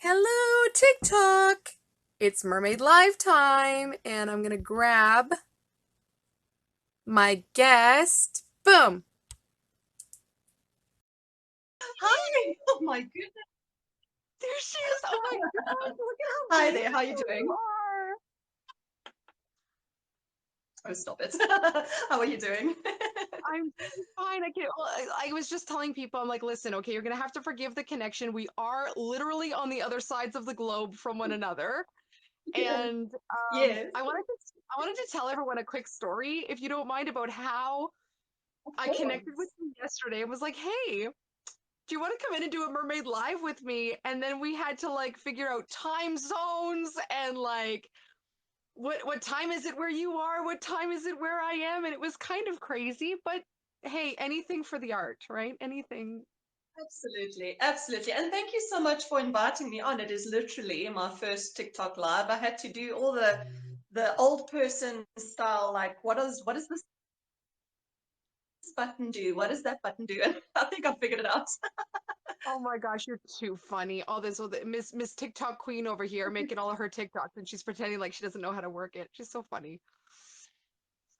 Hello, TikTok! It's Mermaid Live time, and I'm gonna grab my guest. Boom! Hi! Oh my goodness. There she is! Oh my gosh, look at how Hi there, how are you beautiful you doing? are! Oh, stop it. How are you doing? I'm doing fine. I can't. Well, I was just telling people, I'm like, listen, okay, you're gonna have to forgive the connection. We are literally on the other sides of the globe from one another, Yes. and Yes, I wanted to tell everyone a quick story, if you don't mind, about how of I connected with course. you yesterday and was like, hey, do you want to come in and do a Mermaid Live with me? And then we had to like figure out time zones and like what time is it where you are? What time is it where I am? And it was kind of crazy, but hey, anything for the art, right? Anything. Absolutely, absolutely. And thank you so much for inviting me on. It is literally my first TikTok live. I had to do all the old person style, like what does this button do? What does that button do? And I think I figured it out. Oh my gosh, you're too funny. All this with Miss TikTok Queen over here making all of her TikToks and she's pretending like she doesn't know how to work it. She's so funny.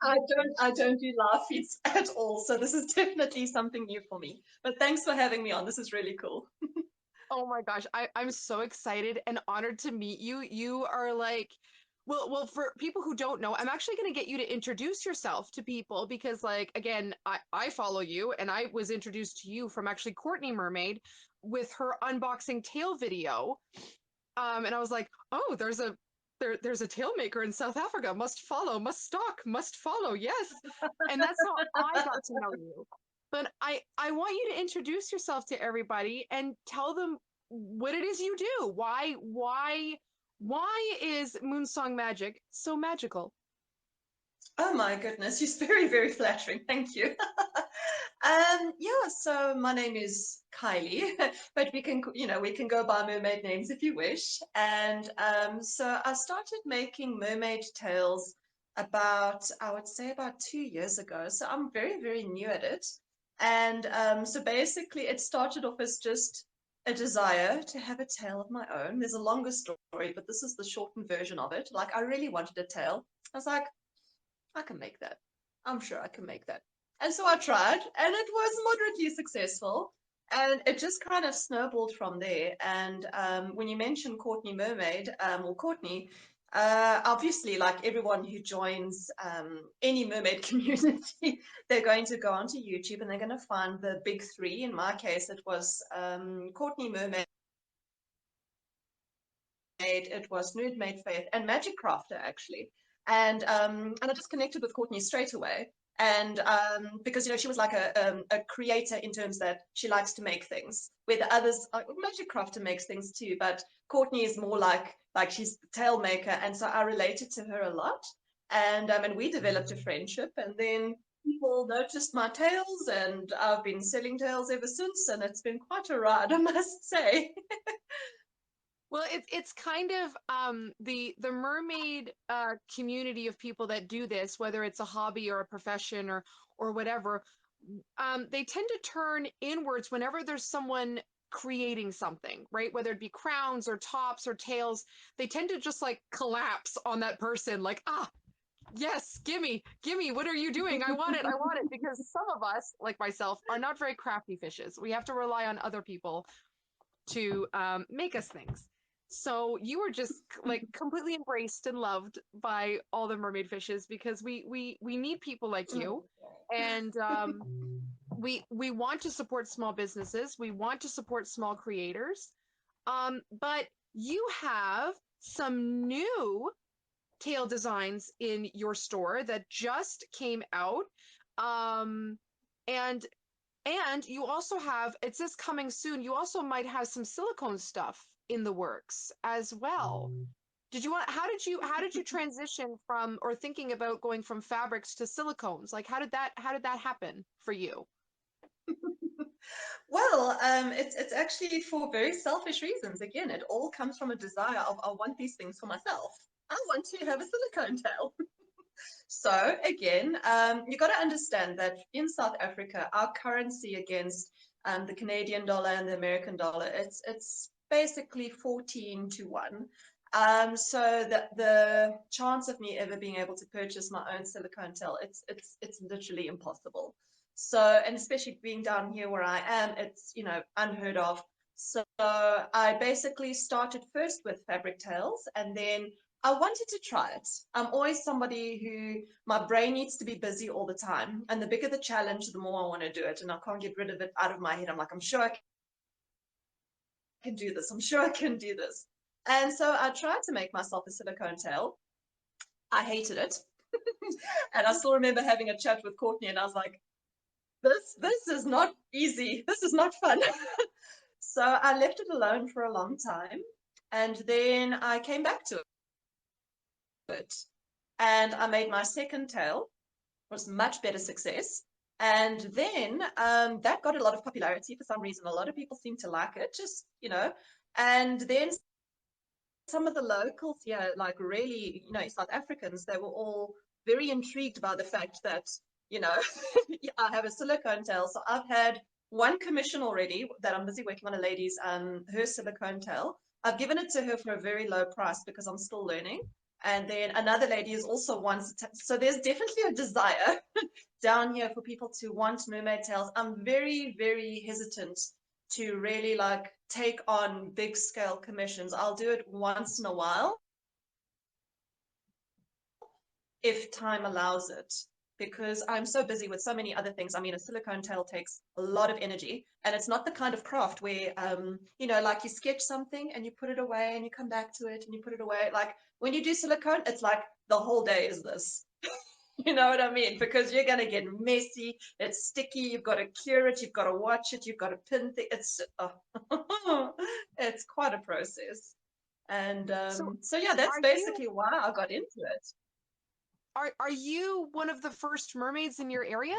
I don't do live feeds at all. So this is definitely something new for me. But thanks for having me on. This is really cool. Oh my gosh, I'm so excited and honored to meet you. You are like, well, for people who don't know, I'm actually going to get you to introduce yourself to people because, like, again, I follow you and I was introduced to you from actually Courtney Mermaid with her unboxing tail video. And I was like, oh, there's a tail maker in South Africa. Must follow, must stalk, must follow. Yes. And that's how I got to know you. But I want you to introduce yourself to everybody and tell them what it is you do. Why is Moonsong Magic so magical? Oh my goodness, she's very, very flattering. Thank you. Yeah, so my name is Kylie, but we can go by mermaid names if you wish. And so I started making mermaid tails about, I would say about 2 years ago. So I'm very, very new at it. And so basically it started off as just a desire to have a tail of my own. There's a longer story, but this is the shortened version of it. Like I really wanted a tail. I was like, I can make that. I'm sure I can make that. And so I tried, and it was moderately successful. And it just kind of snowballed from there. And when you mentioned Courtney Mermaid, or Courtney, obviously, like everyone who joins any mermaid community, they're going to go onto YouTube and they're going to find the big three. In my case, it was Courtney Mermaid, it was Nude Made Faith, and Magic Crafter actually. And I just connected with Courtney straight away. And because she was like a creator in terms that she likes to make things, where the others, Magic Crafter makes things too, but Courtney is more like she's the tail maker, and so I related to her a lot. And we developed a friendship, and then people noticed my tails, and I've been selling tails ever since, and it's been quite a ride, I must say. Well, it's kind of the mermaid community of people that do this, whether it's a hobby or a profession or whatever, they tend to turn inwards whenever there's someone creating something, right? Whether it be crowns or tops or tails, they tend to just like collapse on that person, like, ah, yes, gimme, what are you doing? I want it, because some of us, like myself, are not very crafty fishes. We have to rely on other people to make us things. So you were just like completely embraced and loved by all the mermaid fishes because we need people like you, and we want to support small businesses. We want to support small creators. But you have some new tail designs in your store that just came out. Um, and you also have, it says coming soon. You also might have some silicone stuff in the works as well. How did you transition from, or thinking about going from fabrics to silicones? Like how did that happen for you? Well, it's actually for very selfish reasons. Again, it all comes from a desire of I want these things for myself. I want to have a silicone tail. So again, you got to understand that in South Africa, our currency against the Canadian dollar and the American dollar, it's basically 14 to 1. So the chance of me ever being able to purchase my own silicone tail, it's literally impossible. So, and especially being down here where I am, it's, unheard of. So I basically started first with fabric tails, and then I wanted to try it. I'm always somebody who my brain needs to be busy all the time, and the bigger the challenge, the more I want to do it, and I can't get rid of it out of my head. I'm like, I'm sure I can do this. I'm sure I can do this. And so I tried to make myself a silicone tail. I hated it. And I still remember having a chat with Courtney, and I was like, this is not easy. This is not fun. So I left it alone for a long time. And then I came back to it. And I made my second tail. It was much better success. And then that got a lot of popularity for some reason. A lot of people seem to like it, just. And then some of the locals here, like really, South Africans, they were all very intrigued by the fact that, you know, I have a silicone tail. So I've had one commission already that I'm busy working on a lady's, her silicone tail. I've given it to her for a very low price because I'm still learning. And then another lady is also wants so there's definitely a desire down here for people to want mermaid tails. I'm very, very hesitant to really like take on big scale commissions. I'll do it once in a while if time allows it, because I'm so busy with so many other things. I mean, a silicone tail takes a lot of energy, and it's not the kind of craft where, like you sketch something and you put it away and you come back to it and you put it away. Like when you do silicone, it's like the whole day is this. You know what I mean? Because you're going to get messy. It's sticky. You've got to cure it. You've got to watch it. You've got to pin things. It's quite a process. And So so, yeah, that's are you basically why I got into it. are you one of the first mermaids in your area?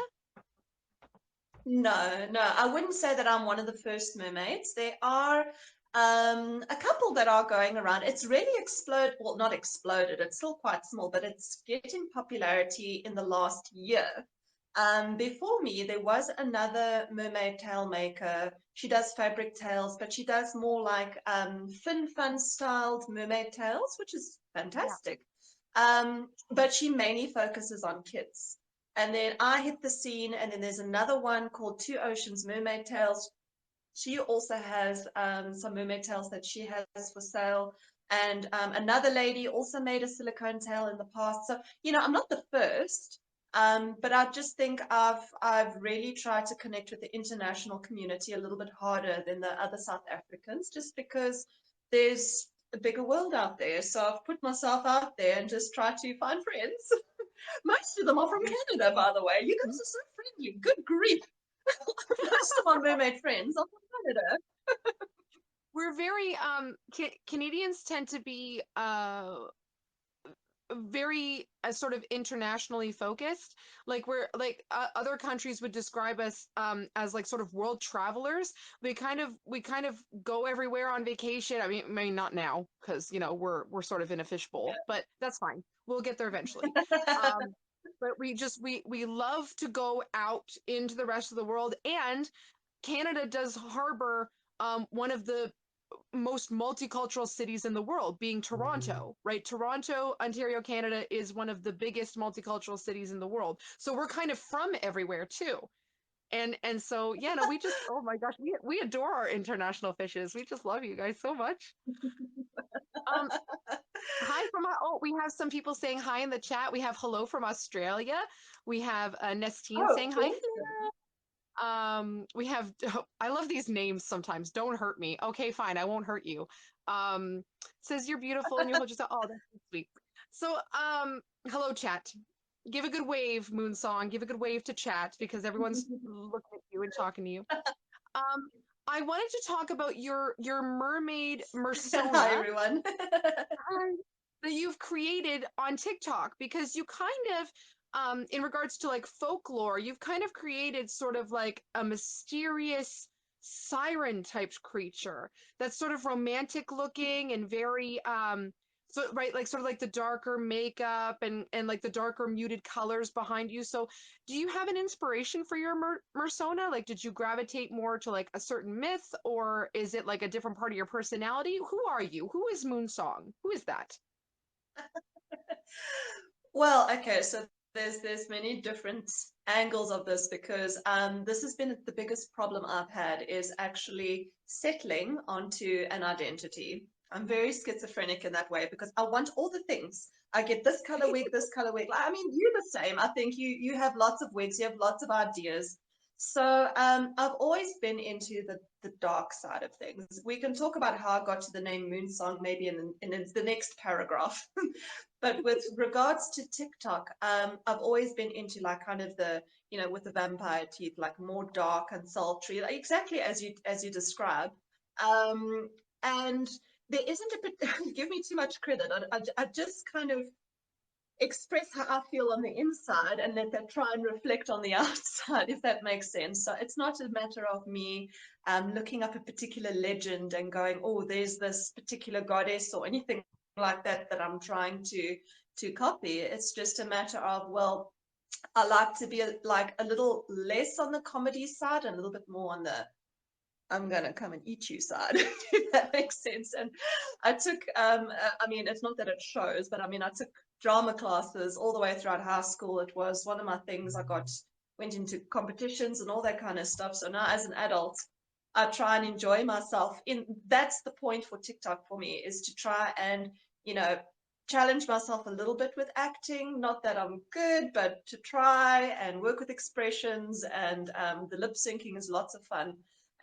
No, no, I wouldn't say that I'm one of the first mermaids. There are a couple that are going around. It's really exploded, well, not exploded, it's still quite small, but it's getting popularity in the last year. Before me, there was another mermaid tail maker. She does fabric tails, but she does more like fin fun styled mermaid tails, which is Yeah. fantastic. But she mainly focuses on kids. And then I hit the scene, and then there's another one called Two Oceans Mermaid Tales. She also has some mermaid tails that she has for sale. And another lady also made a silicone tail in the past. So, I'm not the first, but I just think I've really tried to connect with the international community a little bit harder than the other South Africans, just because there's a bigger world out there. So I've put myself out there and just try to find friends. Most of them are from Canada, by the way. You guys are so friendly. Good grief. Most of my mermaid friends are from Canada. We're very Canadians tend to be very sort of internationally focused. Like we're like other countries would describe us as like sort of world travelers. We kind of go everywhere on vacation. I mean not now because we're sort of in a fishbowl, but that's fine. We'll get there eventually. um but we love to go out into the rest of the world, and Canada does harbor one of the most multicultural cities in the world, being Toronto, right? Toronto, Ontario, Canada is one of the biggest multicultural cities in the world. So we're kind of from everywhere too. And so yeah, no, we just, oh my gosh, we adore our international fishes. We just love you guys so much. Um Hi from we have some people saying hi in the chat. We have hello from Australia. We have Nestine Oh, saying hi. awesome. We have I love these names sometimes. Don't hurt me. Okay, fine, I won't hurt you. Says you're beautiful and you hold yourself. Oh, that's so sweet. So, hello chat. Give a good wave, Moonsong. Give a good wave to chat because everyone's looking at you and talking to you. Um, I wanted to talk about your mermaid Hi, Mersona everyone. that you've created on TikTok, because you kind of in regards to like folklore, you've kind of created sort of like a mysterious siren type creature that's sort of romantic looking and very So right, like sort of like the darker makeup and like the darker muted colors behind you. So do you have an inspiration for your persona? Like did you gravitate more to like a certain myth, or is it like a different part of your personality? Who are you? Who is Moonsong? Who is that? Well, okay, so there's many different angles of this because this has been the biggest problem I've had is actually settling onto an identity. I'm very schizophrenic in that way because I want all the things. I get this color wig, this color wig. I mean, you're the same. I think you have lots of wigs, you have lots of ideas. So I've always been into the dark side of things. We can talk about how I got to the name Moonsong maybe in the next paragraph. But with regards to TikTok, I've always been into like kind of with the vampire teeth, like more dark and sultry, like exactly as you describe. Um, and there isn't a bit, give me too much credit. I just kind of express how I feel on the inside and let that try and reflect on the outside, if that makes sense. So it's not a matter of me looking up a particular legend and going, oh, there's this particular goddess or anything like that that I'm trying to copy. It's just a matter of, well, I like to be like a little less on the comedy side and a little bit more on the I'm gonna come and eat you side, if that makes sense. And I took, I mean, it's not that it shows, but I mean, I took drama classes all the way throughout high school. It was one of my things. Went into competitions and all that kind of stuff. So now as an adult, I try and enjoy myself. That's the point for TikTok for me is to try and, you know, challenge myself a little bit with acting. Not that I'm good, but to try and work with expressions and the lip syncing is lots of fun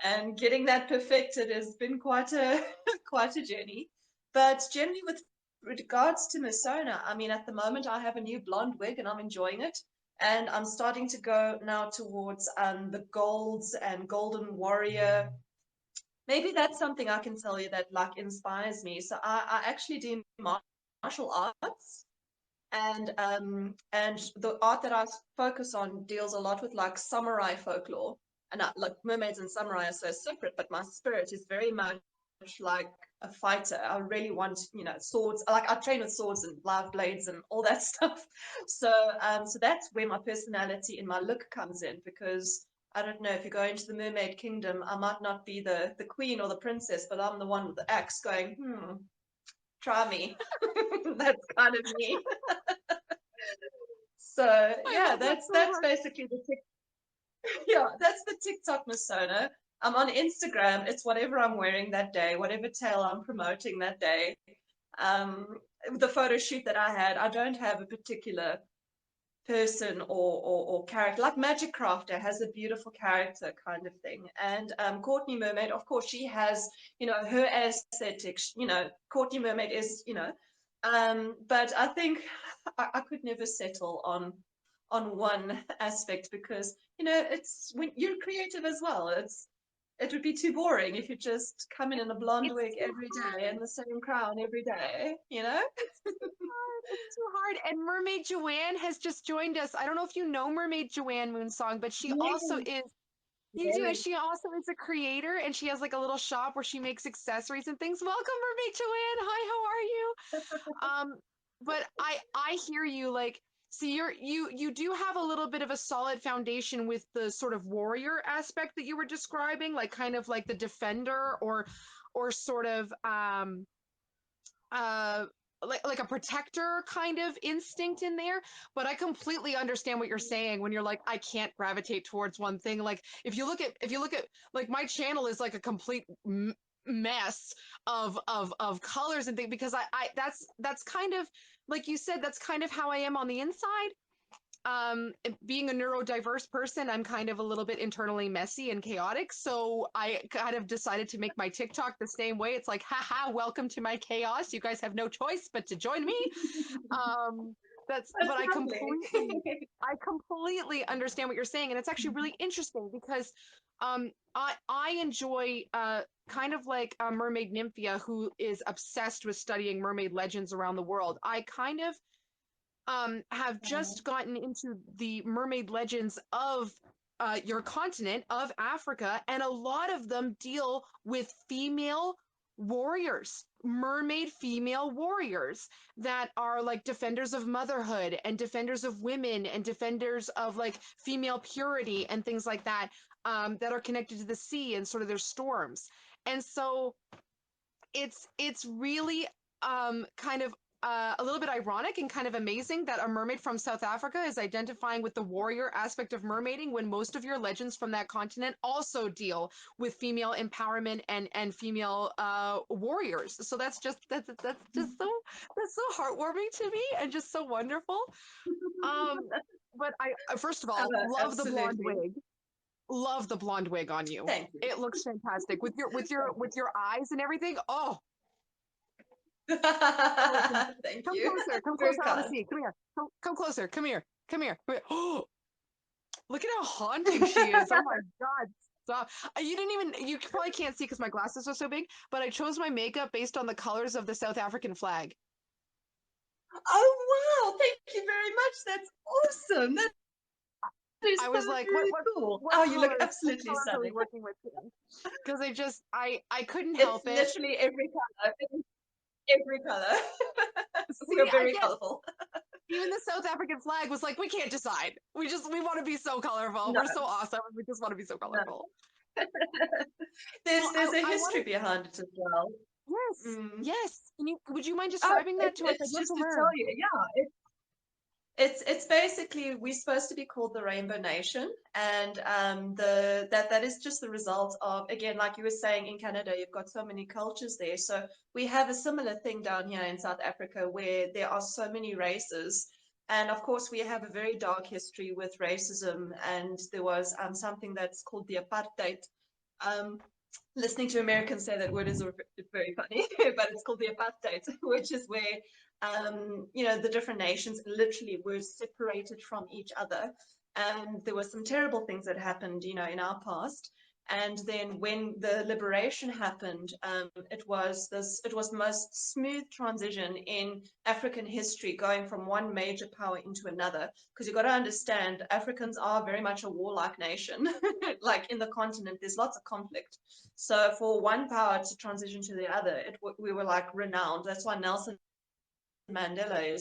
and getting that perfected has been quite a quite a journey. But generally, with regards to Persona, I mean, at the moment I have a new blonde wig and I'm enjoying it. And I'm starting to go now towards the golds and golden warrior. Maybe that's something I can tell you that like inspires me. So I actually do martial arts and the art that I focus on deals a lot with like samurai folklore and like mermaids and samurai are so separate, but my spirit is very much like a fighter. I really want, swords. Like I train with swords and live blades and all that stuff. So so that's where my personality and my look comes in because I don't know if you go into the mermaid kingdom, I might not be the queen or the princess, but I'm the one with the axe going, try me. That's kind of me. So I yeah, love that so that's much. basically yeah, that's the TikTok persona. I'm on Instagram. It's whatever I'm wearing that day, whatever tail I'm promoting that day. Um, the photo shoot that I had, I don't have a particular person or character. Like Magic Crafter has a beautiful character kind of thing, and Courtney Mermaid, of course, she has her aesthetic. Courtney Mermaid is but I think I could never settle on one aspect because it's when you're creative as well. It would be too boring if you just come in a blonde It's wig too every day and hard. the same crown every day. It's too hard. It's too hard. And Mermaid Joanne has just joined us. I don't know if you know Mermaid Joanne Moonsong, but she also Yes, is. You do. yes. She also is a creator, and she has like a little shop where she makes accessories and things. Welcome, Mermaid Joanne. Hi, how are you? But I hear you. Like, see, you do have a little bit of a solid foundation with the sort of warrior aspect that you were describing, like kind of like the defender or sort of uh like a protector kind of instinct in there, but I completely understand what you're saying when you're like I can't gravitate towards one thing. Like if you look at like my channel is like a complete mess of colors and things because I that's kind of like you said, that's kind of how I am on the inside. Being a neurodiverse person, I'm kind of a little bit internally messy and chaotic, so I kind of decided to make my TikTok the same way. It's like, haha, welcome to my chaos, you guys have no choice but to join me. um that's That's but I lovely. completely understand what you're saying, and it's actually really interesting because I enjoy kind of like Mermaid Nymphia, who is obsessed with studying mermaid legends around the world. I kind of have just gotten into the mermaid legends of your continent of Africa, and a lot of them deal with female warriors, mermaid female warriors that are like defenders of motherhood and defenders of women and defenders of like female purity and things like that, that are connected to the sea and sort of their storms. And so it's really kind of a little bit ironic and kind of amazing that a mermaid from South Africa is identifying with the warrior aspect of mermaiding when most of your legends from that continent also deal with female empowerment and female warriors. So that's just so that's so heartwarming to me and just so wonderful. Um, but I first of all love the blonde Absolutely. wig. Love the blonde wig on you. Thank you. It looks fantastic with your eyes and everything. Oh, gorgeous. Thank Come you. closer. Come Very closer. I want to kind. see. Come here. Come closer. Come here. Come here. Come here. Oh, look at how haunting she is. Oh my God. Stop. You didn't even, you probably can't see because my glasses are so big, but I chose my makeup based on the colors of the South African flag. Oh wow, thank you very much. That's awesome. That is I so was like, very cool. what Oh, you look what absolutely colors are we stunning. working with today? Because I couldn't It's help it. literally every color. Every color. See, We're I very get, colorful. even the South African flag was like, we can't decide. We want to be so colorful. No, We're so awesome. We just want to be so no. colorful. There's Well, there's a I history wanted, behind it as well. yes, Mm. yes. Would you mind Oh, describing that to us? I'd it's love just to to tell learn. you, yeah. It's basically we're supposed to be called the Rainbow Nation, and that is just the result of, again, like you were saying, in Canada you've got so many cultures there. So we have a similar thing down here in South Africa where there are so many races, and of course we have a very dark history with racism, and there was something that's called the apartheid. Um, Listening to Americans say that word is very funny, but it's called the apartheid, which is where the different nations literally were separated from each other. And there were some terrible things that happened, in our past. And then when the liberation happened, it was the most smooth transition in African history, going from one major power into another. Because you've got to understand, Africans are very much a warlike nation. Like in the continent, there's lots of conflict. So for one power to transition to the other, we were like renowned. That's why Nelson Mandela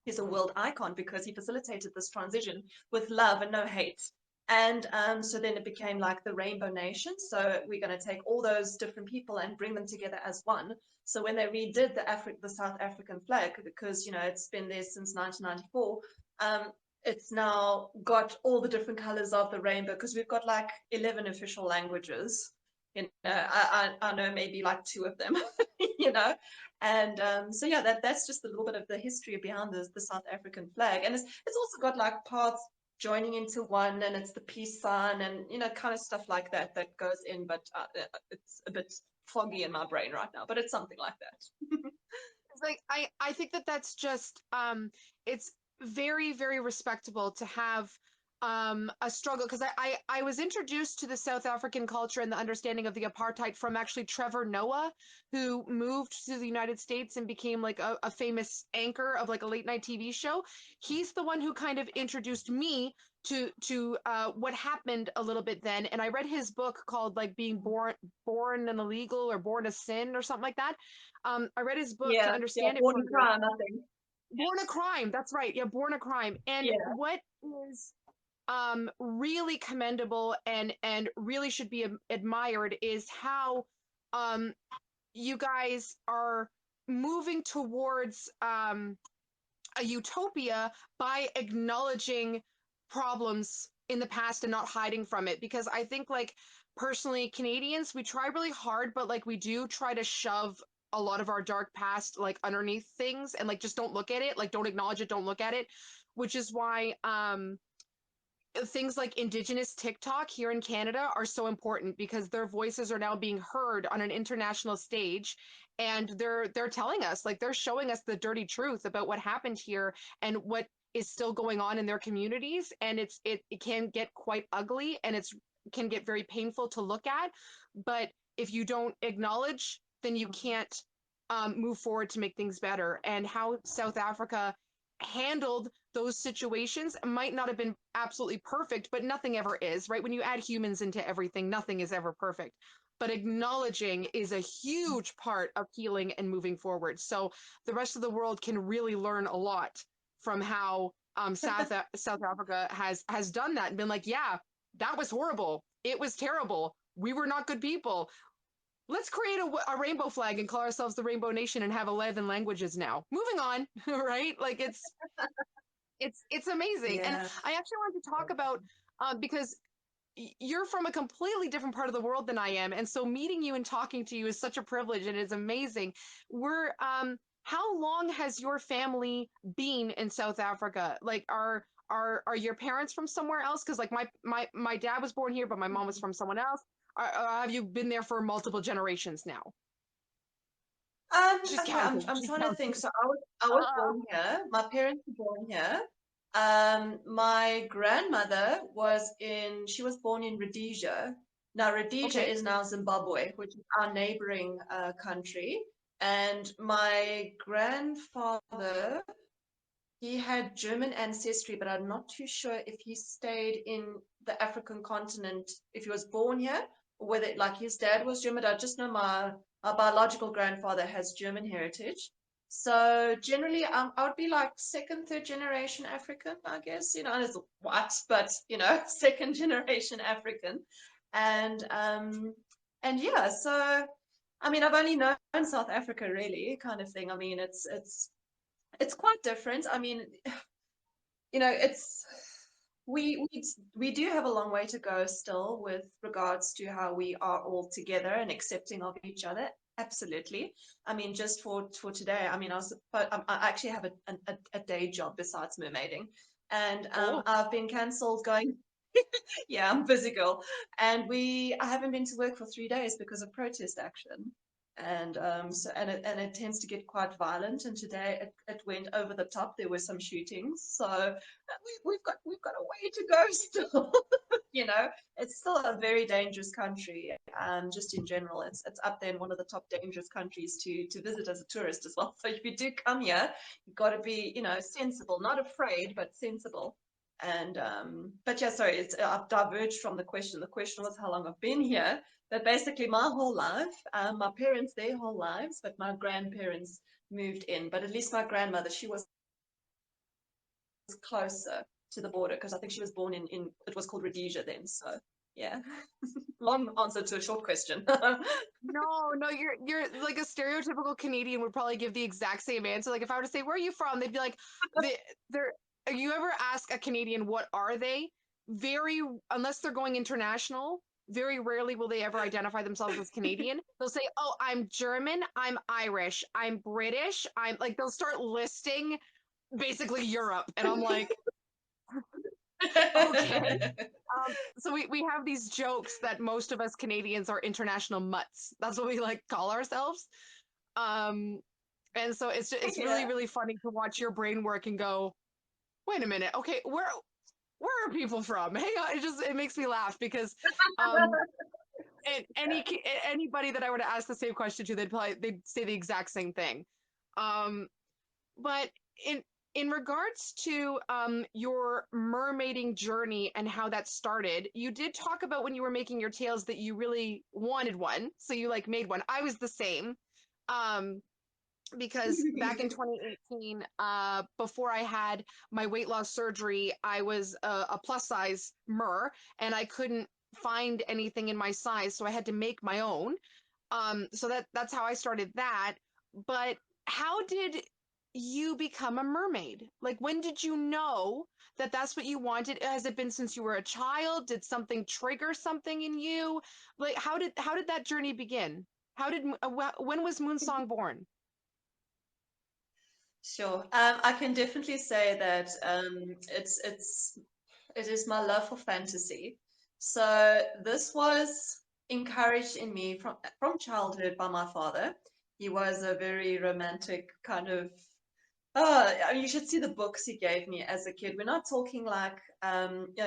he's a world icon because he facilitated this transition with love and no hate. And so then it became like the Rainbow Nation. So we're going to take all those different people and bring them together as one. So when they redid the South African flag, because it's been there since 1994, it's now got all the different colors of the rainbow because we've got like 11 official languages. I know maybe like two of them, you know, and so yeah, that's just a little bit of the history behind the South African flag, and it's also got like parts joining into one, and it's the peace sign, and kind of stuff like that that goes in, but it's a bit foggy in my brain right now, but it's something like that. It's like I think that that's just it's very very respectable to have a struggle because I was introduced to the South African culture and the understanding of the apartheid from actually Trevor Noah, who moved to the United States and became like a famous anchor of like a late night TV show. He's the one who kind of introduced me to what happened a little bit then, and I read his book called like being born an illegal or born a sin or something like that. I read his book to Yeah, yeah, understand it born in further. crime, I think. Born a crime. That's right. Yeah, born a crime. And Yeah. what is really commendable and really should be admired is how um you guys are moving towards a utopia by acknowledging problems in the past and not hiding from it, because I think like personally Canadians, we try really hard, but like we do try to shove a lot of our dark past like underneath things and like just don't look at it, like don't acknowledge it, don't look at it, which is why things like Indigenous TikTok here in Canada are so important because their voices are now being heard on an international stage, and they're telling us, like they're showing us the dirty truth about what happened here and what is still going on in their communities, and it can get quite ugly and it's can get very painful to look at, but if you don't acknowledge, then you can't move forward to make things better. And how South Africa handled those situations might not have been absolutely perfect, but nothing ever is, right? When you add humans into everything, nothing is ever perfect. but acknowledging is a huge part of healing and moving forward. So the rest of the world can really learn a lot from how South Africa has done that and been like, yeah, that was horrible. It was terrible. We were not good people. Let's create a rainbow flag and call ourselves the Rainbow Nation and have 11 languages now. Moving on, right? Like it's amazing. And Yeah. I actually wanted to talk about because you're from a completely different part of the world than I am, and so meeting you and talking to you is such a privilege and it's amazing. We're how long has your family been in South Africa? Like are your parents from somewhere else? Because like my dad was born here, but my mom was from someone else. Have you been there for multiple generations now? She's Okay, counting. I'm She's trying to think. counting. So I was born here. My parents were born here. My grandmother she was born in Rhodesia. Now, Rhodesia Okay. is now Zimbabwe, which is our neighboring country. And my grandfather, he had German ancestry, but I'm not too sure if he stayed in the African continent, if he was born here, or whether like his dad was German. I just know my biological grandfather has German heritage. So generally, I would be like second, third generation African, I guess. It's white, but second generation African, and yeah. So I mean, I've only known South Africa really, kind of thing. I mean, it's quite different. I mean, it's we do have a long way to go still with regards to how we are all together and accepting of each other. Absolutely. I mean, just for today, I mean, I actually have a day job besides mermaiding, and Oh, I've been cancelled going. Yeah, I'm a busy girl, and I haven't been to work for 3 days because of protest action, and it tends to get quite violent. And today it went over the top. There were some shootings, so we've got a way to go still. you know, it's still a very dangerous country. Just in general, it's up there in one of the top dangerous countries to visit as a tourist as well. So if you do come here, you've got to be sensible, not afraid, but sensible. And but yeah, sorry, I've diverged from the question. The question was how long I've been here. But basically, my whole life, my parents, their whole lives, but my grandparents moved in. But at least my grandmother, she was closer to the border because I think she was born in it was called Rhodesia then. So yeah, long answer to a short question. no, no, you're like a stereotypical Canadian would probably give the exact same answer. Like if I were to say, "Where are you from?" They'd be like, they're you ever ask a Canadian what are they? Very unless they're going international, very rarely will they ever identify themselves as Canadian. They'll say, "Oh, I'm German, I'm Irish, I'm British, I'm like they'll start listing basically Europe." And I'm like, "Okay." So we have these jokes that most of us Canadians are international mutts. That's what we like call ourselves. Um, and so it's really Yeah. really funny to watch your brain work and go, wait a minute, okay, where are people from? Hang on, it makes me laugh because um, anybody that I were to ask the same question to, they'd say the exact same thing. Um, but in in regards to your mermaiding journey and how that started, you did talk about when you were making your tails that you really wanted one, so you like made one. I was the same. Um, because back in 2018, before I had my weight loss surgery, I was a plus size mer, and I couldn't find anything in my size, so I had to make my own. So that's how I started that. But how did you become a mermaid? Like, when did you know that that's what you wanted? Has it been since you were a child? Did something trigger something in you? Like, how did that journey begin? When was Moonsong born? Sure. I can definitely say that it is my love for fantasy. So this was encouraged in me from childhood by my father. He was a very romantic kind of. Oh, I mean, you should see the books he gave me as a kid. We're not talking like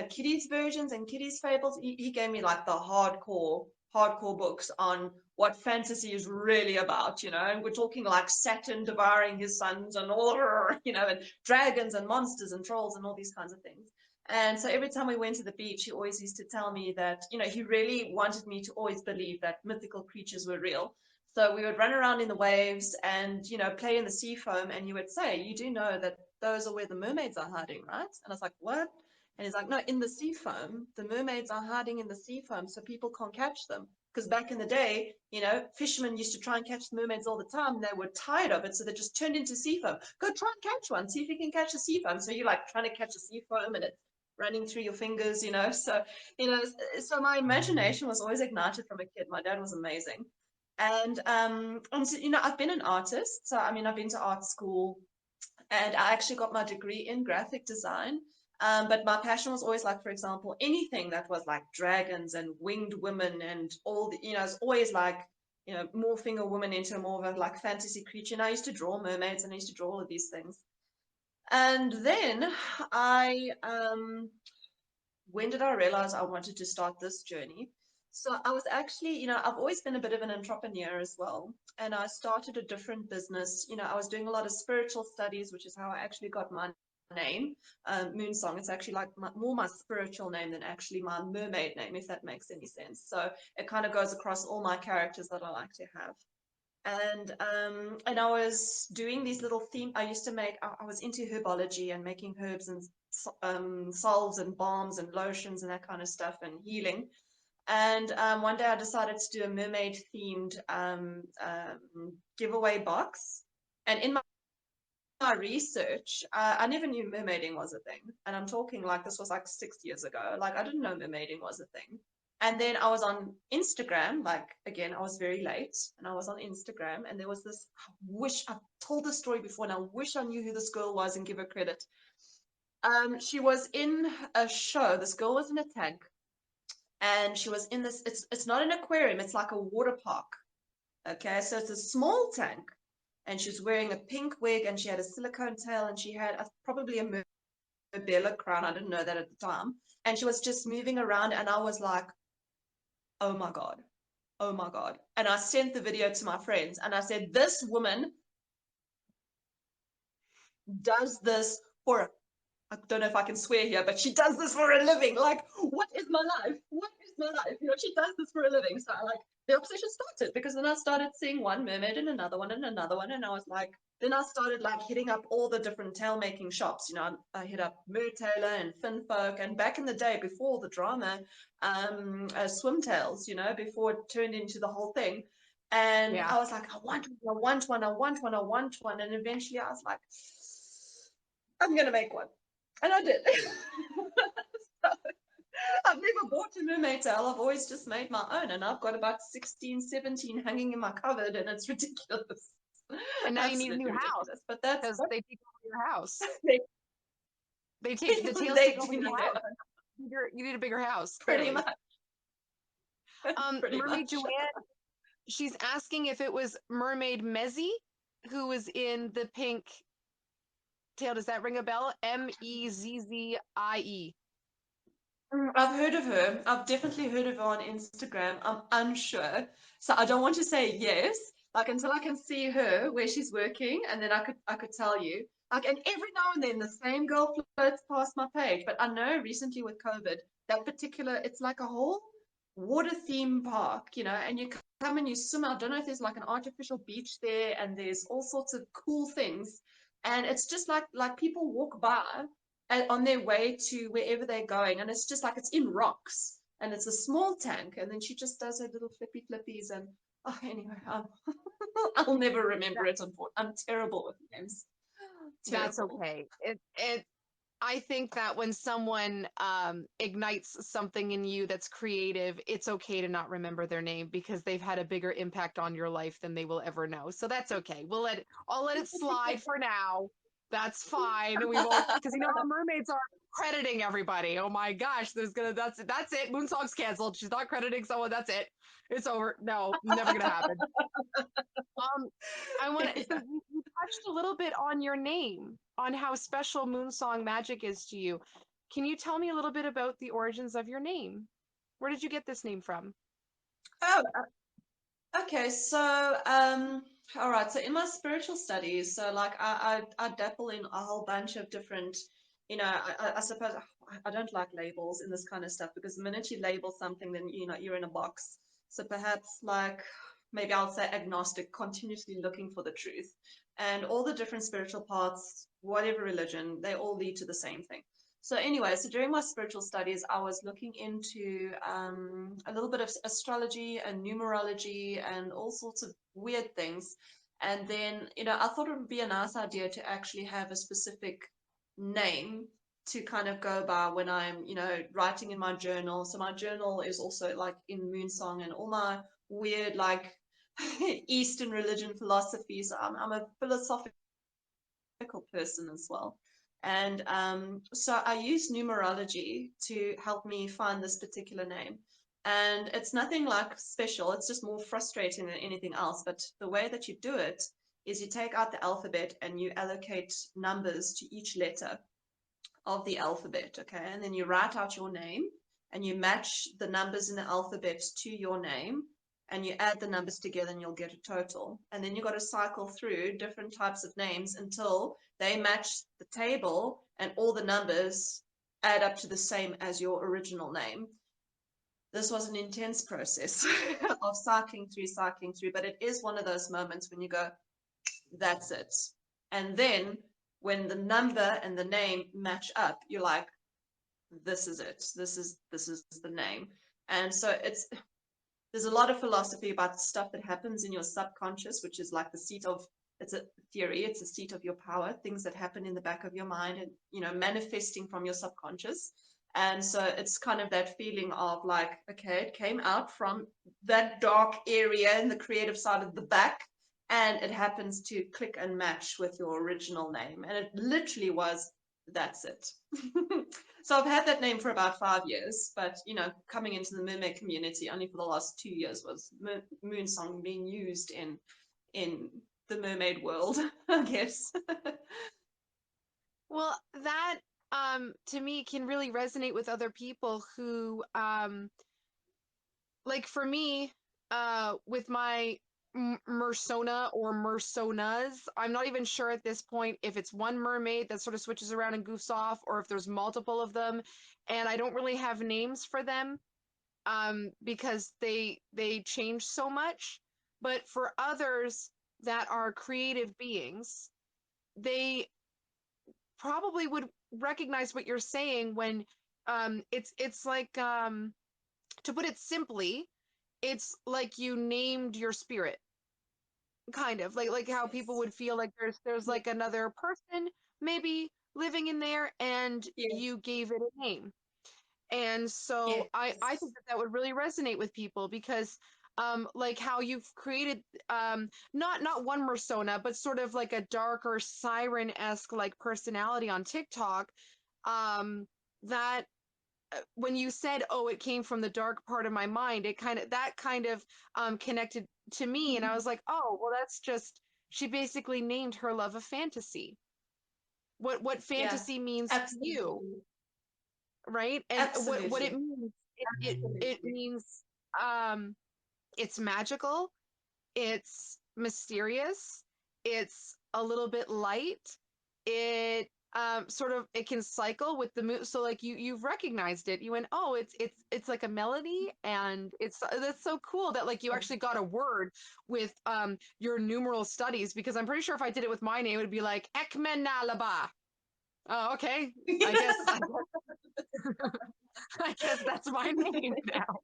kiddies versions and kiddies fables. He gave me like the hardcore books on what fantasy is really about, and we're talking like Saturn devouring his sons and all, and dragons and monsters and trolls and all these kinds of things. And so every time we went to the beach, he always used to tell me that, he really wanted me to always believe that mythical creatures were real. So we would run around in the waves and, play in the sea foam. And he would say, you do know that those are where the mermaids are hiding, right? And I was like, what? And he's like, no, in the sea foam, the mermaids are hiding in the sea foam so people can't catch them. Because back in the day, fishermen used to try and catch the mermaids all the time. And they were tired of it, so they just turned into sea foam. Go try and catch one, see if you can catch a sea foam. So you're like trying to catch a sea foam and it's running through your fingers. So, so my imagination was always ignited from a kid. My dad was amazing. And so, I've been an artist. So, I mean, I've been to art school and I actually got my degree in graphic design. But my passion was always like, for example, anything that was like dragons and winged women and all it's always like, morphing a woman into more of a like fantasy creature. And I used to draw mermaids and I used to draw all of these things. And then when did I realize I wanted to start this journey? So I was actually, I've always been a bit of an entrepreneur as well. And I started a different business. I was doing a lot of spiritual studies, which is how I actually got my name, Moonsong. It's actually like more my spiritual name than actually my mermaid name, if that makes any sense. So it kind of goes across all my characters that I like to have. And I was doing these little theme. I used to make. I was into herbology and making herbs and salves and balms and lotions and that kind of stuff and healing. And one day I decided to do a mermaid themed giveaway box. And in my research, I never knew mermaiding was a thing. And I'm talking like this was like 6 years ago. Like I didn't know mermaiding was a thing. And then I was on Instagram, like again, I was very late and I was on Instagram and there was this, I wish I've told this story before and I wish I knew who this girl was and give her credit. She was in a show. This girl was in a tank and she was in this, it's not an aquarium, it's like a water park. Okay, so it's a small tank and she's wearing a pink wig and she had a silicone tail and she had probably a Bella crown. I didn't know that at the time. And she was just moving around and I was like, oh my God, oh my God. And I sent the video to my friends and I said, this woman does this for, I don't know if I can swear here, but she does this for a living. Like, what is my life? What is my life? She does this for a living. So I like the obsession started because then I started seeing one mermaid and another one and another one. And I was like, then I started like hitting up all the different tail making shops. I hit up Mertailor and Finfolk. And back in the day, before the drama, Swimtails, before it turned into the whole thing. And Yeah. I was like, I want one, I want one, I want one, I want one. And eventually I was like, I'm going to make one. And I did. So, I've never bought a mermaid tail. I've always just made my own. And I've got about 16, 17 hanging in my cupboard, and it's ridiculous. And now you need a new Absolutely house ridiculous. But that's because they take over your house. they, They take the tails they take over do your need their house. own, You need a bigger house, pretty clearly. much. Pretty Mermaid much. Joanne, she's asking if it was Mermaid Mezzy who was in the pink tail. Does that ring a bell? Mezzzie. I've heard of her. I've definitely heard of her on Instagram. I'm unsure. So I don't want to say yes, like until I can see her where she's working, and then I could tell you. Like, and every now and then the same girl floats past my page. But I know recently with COVID, that particular, it's like a whole water theme park, and you come and you swim. I don't know if there's like an artificial beach there, and there's all sorts of cool things. And it's just like people walk by on their way to wherever they're going. And it's just like it's in rocks and it's a small tank. And then she just does her little flippy flippies. And anyway, I'll never remember it. I'm terrible with names. That's Terrible. okay. I think that when someone ignites something in you that's creative, it's okay to not remember their name because they've had a bigger impact on your life than they will ever know. So that's okay. I'll let it slide for now. That's fine. We won't because you know how mermaids are crediting everybody. Oh my gosh, that's it. Moonsong's canceled. She's not crediting someone. That's it. It's over. No, never gonna happen. Um, I want to. So Yeah. you touched a little bit on your name, on how special Moonsong Magic is to you. Can you tell me a little bit about the origins of your name? Where did you get this name from? Oh, okay. So, all right. So in my spiritual studies, so like I dabble in a whole bunch of different I suppose I don't like labels in this kind of stuff because the minute you label something, then you're in a box. So perhaps like maybe I'll say agnostic, continuously looking for the truth. And all the different spiritual paths, whatever religion, they all lead to the same thing. So anyway, so during my spiritual studies, I was looking into a little bit of astrology and numerology and all sorts of weird things. And then, I thought it would be a nice idea to actually have a specific name to kind of go by when I'm, writing in my journal. So my journal is also like in Moonsong and all my weird, like Eastern religion philosophies. I'm a philosophical person as well. And so I use numerology to help me find this particular name. And it's nothing like special, it's just more frustrating than anything else. But the way that you do it is you take out the alphabet and you allocate numbers to each letter of the alphabet, okay? And then you write out your name and you match the numbers in the alphabet to your name and you add the numbers together and you'll get a total. And then you've got to cycle through different types of names until they match the table and all the numbers add up to the same as your original name. This was an intense process of cycling through, but it is one of those moments when you go, that's it. And then when the number and the name match up, you're like, this is it. This is the name. And so there's a lot of philosophy about stuff that happens in your subconscious, which is like the seat of it's a theory, it's a seat of your power, things that happen in the back of your mind and manifesting from your subconscious. And so it's kind of that feeling of like, okay, it came out from that dark area in the creative side of the back, and it happens to click and match with your original name. And it literally was, that's it. So I've had that name for about 5 years, but coming into the mermaid community only for the last 2 years was Moonsong being used in the mermaid world, I guess. Well, that to me can really resonate with other people who like for me with my Mersona or Mersonas, I'm not even sure at this point if it's one mermaid that sort of switches around and goofs off or if there's multiple of them, and I don't really have names for them because they change so much. But for others that are creative beings, they probably would recognize what you're saying when it's like to put it simply, it's like you named your spirit, kind of like how people Yes. would feel like there's Yeah. like another person maybe living in there and Yes. you gave it a name. And so I think Yes. that that would really resonate with people because like how you've created not one persona but sort of like a darker siren-esque like personality on TikTok, um that when you said, oh, it came from the dark part of my mind, it kind of connected to me, and I was like, oh, well, that's just, she basically named her love of fantasy, what Yeah. fantasy means to you, Absolutely. right? And what it Absolutely. means, it Absolutely. means um it's magical, it's mysterious, it's a little bit light, it sort of, it can cycle with the mood. So like you've recognized it, you went, oh, it's like a melody, and it's that's so cool that like you Yeah. actually got a word with your numeral studies, because I'm pretty sure if I did it with my name it would be like Ekmenalaba. Oh, okay. I guess that's my name now.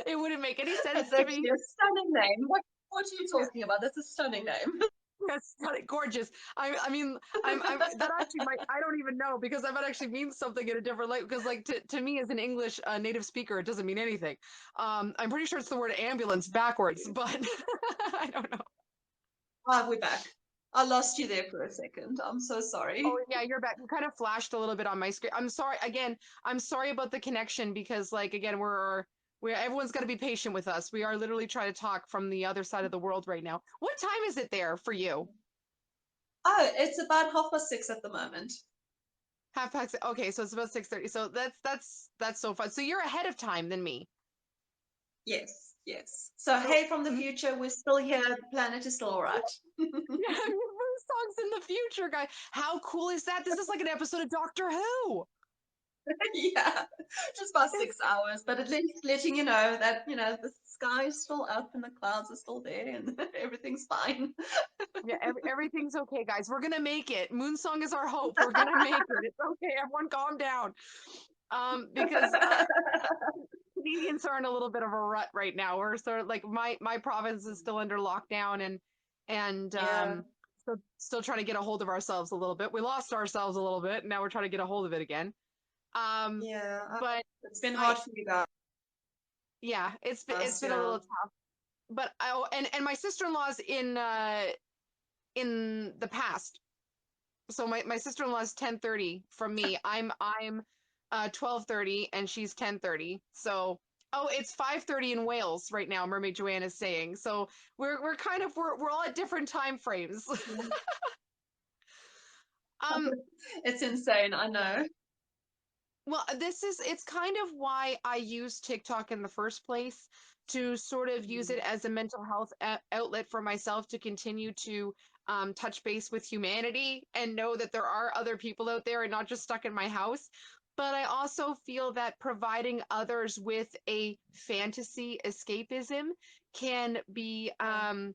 It wouldn't make any sense That's to me. actually a stunning name. What are you talking about? That's a stunning name. That's gorgeous. I mean, I'm that actually might, I don't even know, because that might actually mean something in a different light, because like to me as an English native speaker, it doesn't mean anything. I'm pretty sure it's the word ambulance backwards, but I don't know. Ah, we're back. I lost you there for a second. I'm so Oh sorry. yeah, you're back. You kind of flashed a little bit on my screen. I'm sorry again. I'm sorry about the connection, because like again, we're everyone's got to be patient with us. We are literally trying to talk from the other side of the world right now. What time is it there for you? Oh, it's about 6:30 at the moment. Half past. Okay, so it's about 6:30. So that's so fun. So you're ahead of time than me. Yes, yes. So, So hey, from the future, we're still here. The planet is still all right. yeah, Moonsong's in the future, guy. How cool is that? This is like an episode of Doctor Who. Yeah, just about It's 6 hours, but at least letting you know that, the sky is still up and the clouds are still there and everything's fine. yeah, everything's okay, guys. We're gonna make it. Moonsong is our hope. We're gonna make it. It's okay. Everyone, calm down. Because Canadians are in a little bit of a rut right now. We're sort of like my province is still under lockdown and Yeah, still trying to get a hold of ourselves a little bit. We lost ourselves a little bit, and now we're trying to get a hold of it again. Um, yeah. but It's been I hard for you guys. yeah, it's been a Yeah. little tough. But and my sister-in-law's in the past. So my sister-in-law is 10:30 from me. I'm 12:30 and she's 10:30. So it's 5:30 in Wales right now, Mermaid Joanne is saying. So we're kind of we're all at different time frames. um It's insane, I know. Well, it's kind of why I use TikTok in the first place, to sort of use it Mm. as a mental health outlet for myself to continue to touch base with humanity and know that there are other people out there and not just stuck in my house. But I also feel that providing others with a fantasy escapism can be Yeah,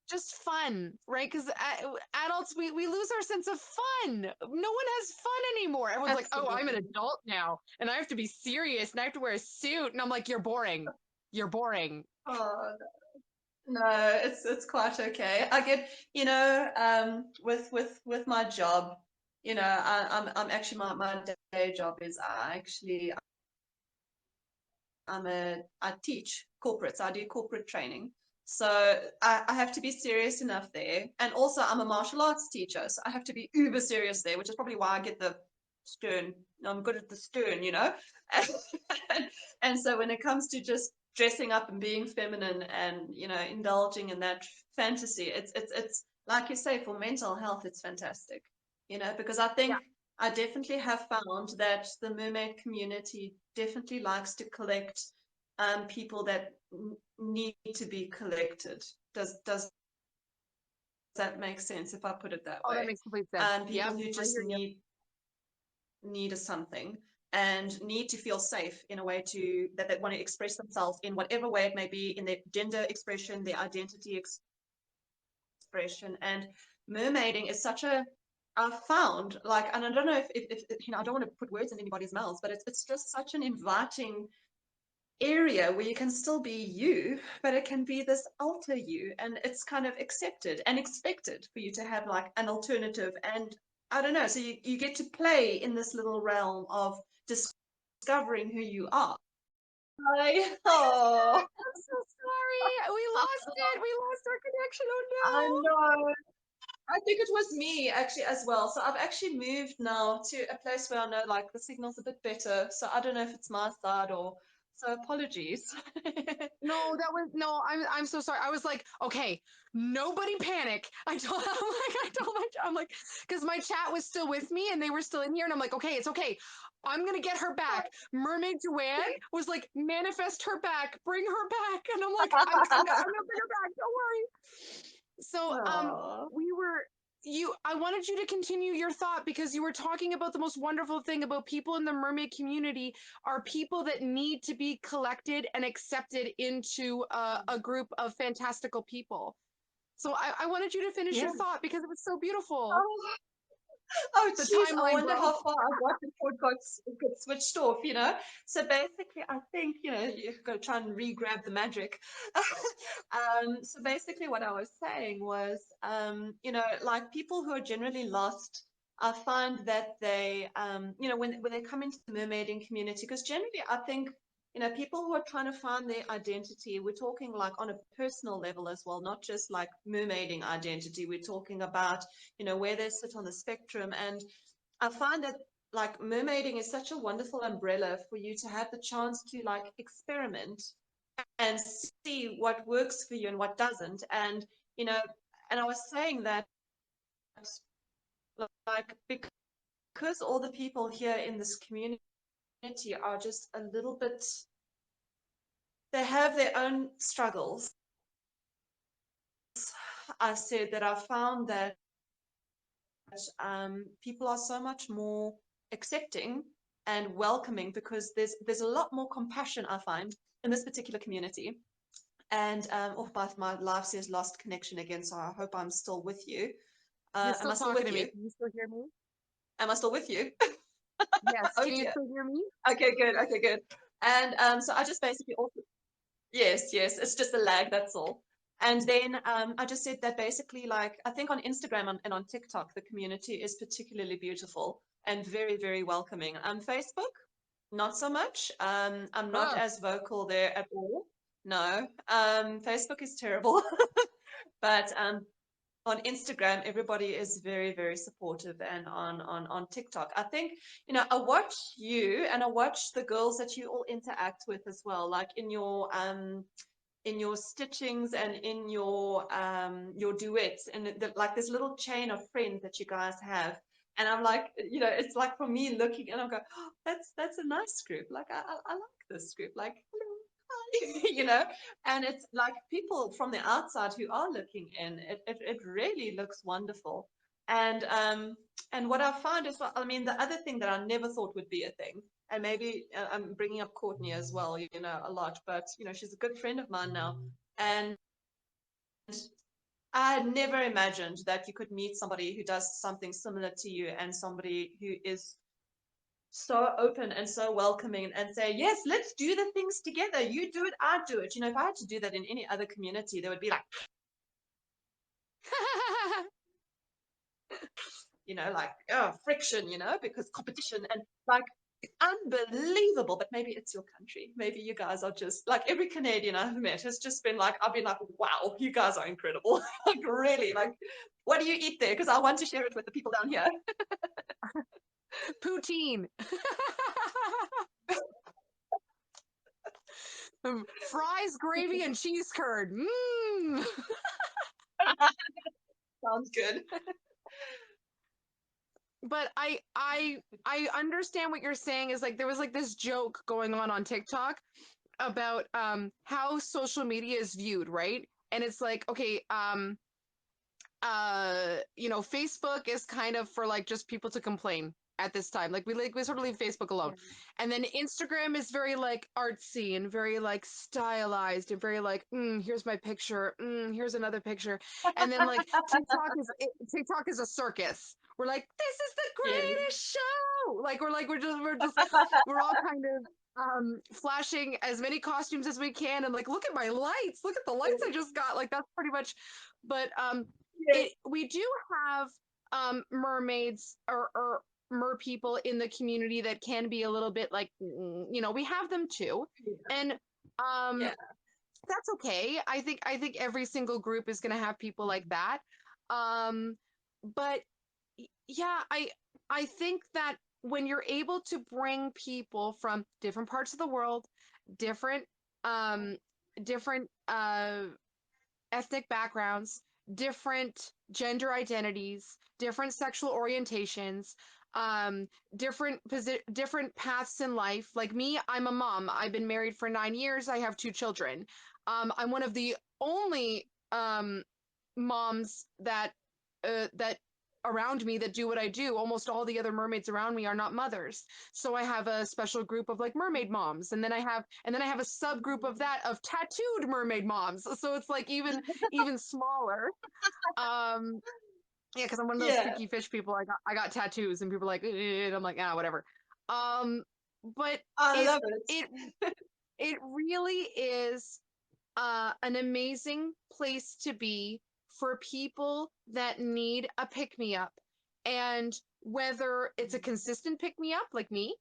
just fun, right? Because adults, we lose our sense of fun. No one has fun anymore. Everyone's like, oh, I'm an absolutely. adult now and I have to be serious and I have to wear a suit. And I'm like, you're boring. You're boring. Oh, no, it's quite okay. I get, with my job, I'm actually my day job is I teach corporates. I do corporate training. So I have to be serious enough there. And also I'm a martial arts teacher, so I have to be uber serious there, which is probably why I get the stern. I'm good at the stern. And, and so when it comes to just dressing up and being feminine and, indulging in that fantasy, it's like you say, for mental health, it's fantastic. Because I Yeah. think I definitely have found that the mermaid community definitely likes to collect people that need to be collected. Does that make sense if I put it that Oh, that way? makes complete sense. People Yep. who I just hear you. need a something and need to feel safe in a way to that they want to express themselves in whatever way it may be, in their gender expression, their identity expression. And mermaiding is such a I found like, and I don't know if I don't want to put words in anybody's mouths, but it's just such an inviting area where you can still be you, but it can be this alter you, and it's kind of accepted and expected for you to have like an alternative. And I don't know, so you get to play in this little realm of discovering who you are. I, oh, I'm so sorry. We lost it. We lost our connection. I Oh know. I think it was me actually as well. So I've actually moved now to a place where I know like the signal's a bit better. So I don't know if it's my side or so apologies. no, that was no. I'm so sorry. I was like, okay, nobody panic. I'm like, because my chat was still with me and they were still in here, and I'm like, okay, it's okay. I'm gonna get her back. Mermaid Joanne was like, manifest her back, bring her back, and I'm like, I'm gonna bring her back. Don't worry. So, Oh, we were I wanted you to continue your thought because you were talking about the most wonderful thing about people in the mermaid community are people that need to be collected and accepted into a group of fantastical people. So I wanted you to finish yeah. your thought because it was so beautiful. Oh, oh, The geez, I timeline wonder broke. how far I got before it got switched off. So basically, I think, you've got to try and re-grab the magic. So basically, what I was saying was, like people who are generally lost, I find that they, when they come into the mermaiding community, because generally, I think, people who are trying to find their identity, we're talking like on a personal level as well, not just like mermaiding identity. We're talking about where they sit on the spectrum. And I find that like mermaiding is such a wonderful umbrella for you to have the chance to like experiment and see what works for you and what doesn't. And, you know, and I was saying that like because all the people here in this community are just a little bit, they have their own struggles. I said that I found that people are so much more accepting and welcoming because there's a lot more compassion I find in this particular community. And oh, but my life says lost connection again, so I hope I'm still with you. You're Am still I still talking with to me. you? Can you still hear me? Am I still with you? Yes. Oh Can you dear. still hear me? Okay, good. Okay, good. And so I just basically also yes, yes, it's just a lag, that's all. And then I just said that basically, like, I think on Instagram and on TikTok, the community is particularly beautiful and very, very welcoming. Facebook, not so much. I'm not Ugh. as vocal there at all. No, Facebook is terrible. But on Instagram, everybody is very, very supportive, and on TikTok, I think I watch you and I watch the girls that you all interact with as well, like in your stitchings and in your duets, and like this little chain of friends that you guys have. And I'm like, it's like for me looking, and I'm going, oh, that's a nice group. Like I like this group. Like hello, hi, and it's like people from the outside who are looking in, it really looks wonderful. And what I found is, well, I mean, the other thing that I never thought would be a thing, and maybe I'm bringing up Courtney as well, a lot, but she's a good friend of mine now, and I had never imagined that you could meet somebody who does something similar to you, and somebody who is so open and so welcoming, and say, yes, let's do the things together. You do it, I do it. If I had to do that in any other community, they would be like, like, oh, friction, because competition and like it's unbelievable. But maybe it's your country. Maybe you guys are just like every Canadian I've met has just been like, I've been like, wow, you guys are incredible. Like, really, like, what do you eat there? Because I want to share it with the people down here. Poutine. Fries, gravy, and cheese curd. Mmm. Sounds good. But I understand what you're saying is like there was like this joke going on TikTok about how social media is viewed, right? And it's like, okay, Facebook is kind of for like just people to complain at this time. Like we sort of leave Facebook alone. Yeah. And then Instagram is very like artsy and very like stylized and very like, here's my picture, here's another picture. And then like TikTok is a circus. We're like, this is the Yes. greatest show. Like we're just we're all kind of flashing as many costumes as we can and like look at my lights, look at the lights I just got. Like that's pretty much, but Yes. it we do have mermaids or mer people in the community that can be a little bit like we have them too, and um Yeah. that's okay. I think every single group is going to have people like that, um but yeah, I think that when you're able to bring people from different parts of the world, different um different ethnic backgrounds, different gender identities, different sexual orientations, um, different paths in life. Like me, I'm a mom. I've been married for 9 years. I have two children. I'm one of the only moms that around me that do what I do. Almost all the other mermaids around me are not mothers. So I have a special group of like mermaid moms, and then I have a subgroup of that of tattooed mermaid moms. So it's like even smaller. Um yeah, because I'm one of those Yeah. freaky fish people. I got tattoos and people are like, and I'm like, whatever. Um but I it love it. it it really is an amazing place to be for people that need a pick me up. And whether it's a consistent pick me up like me,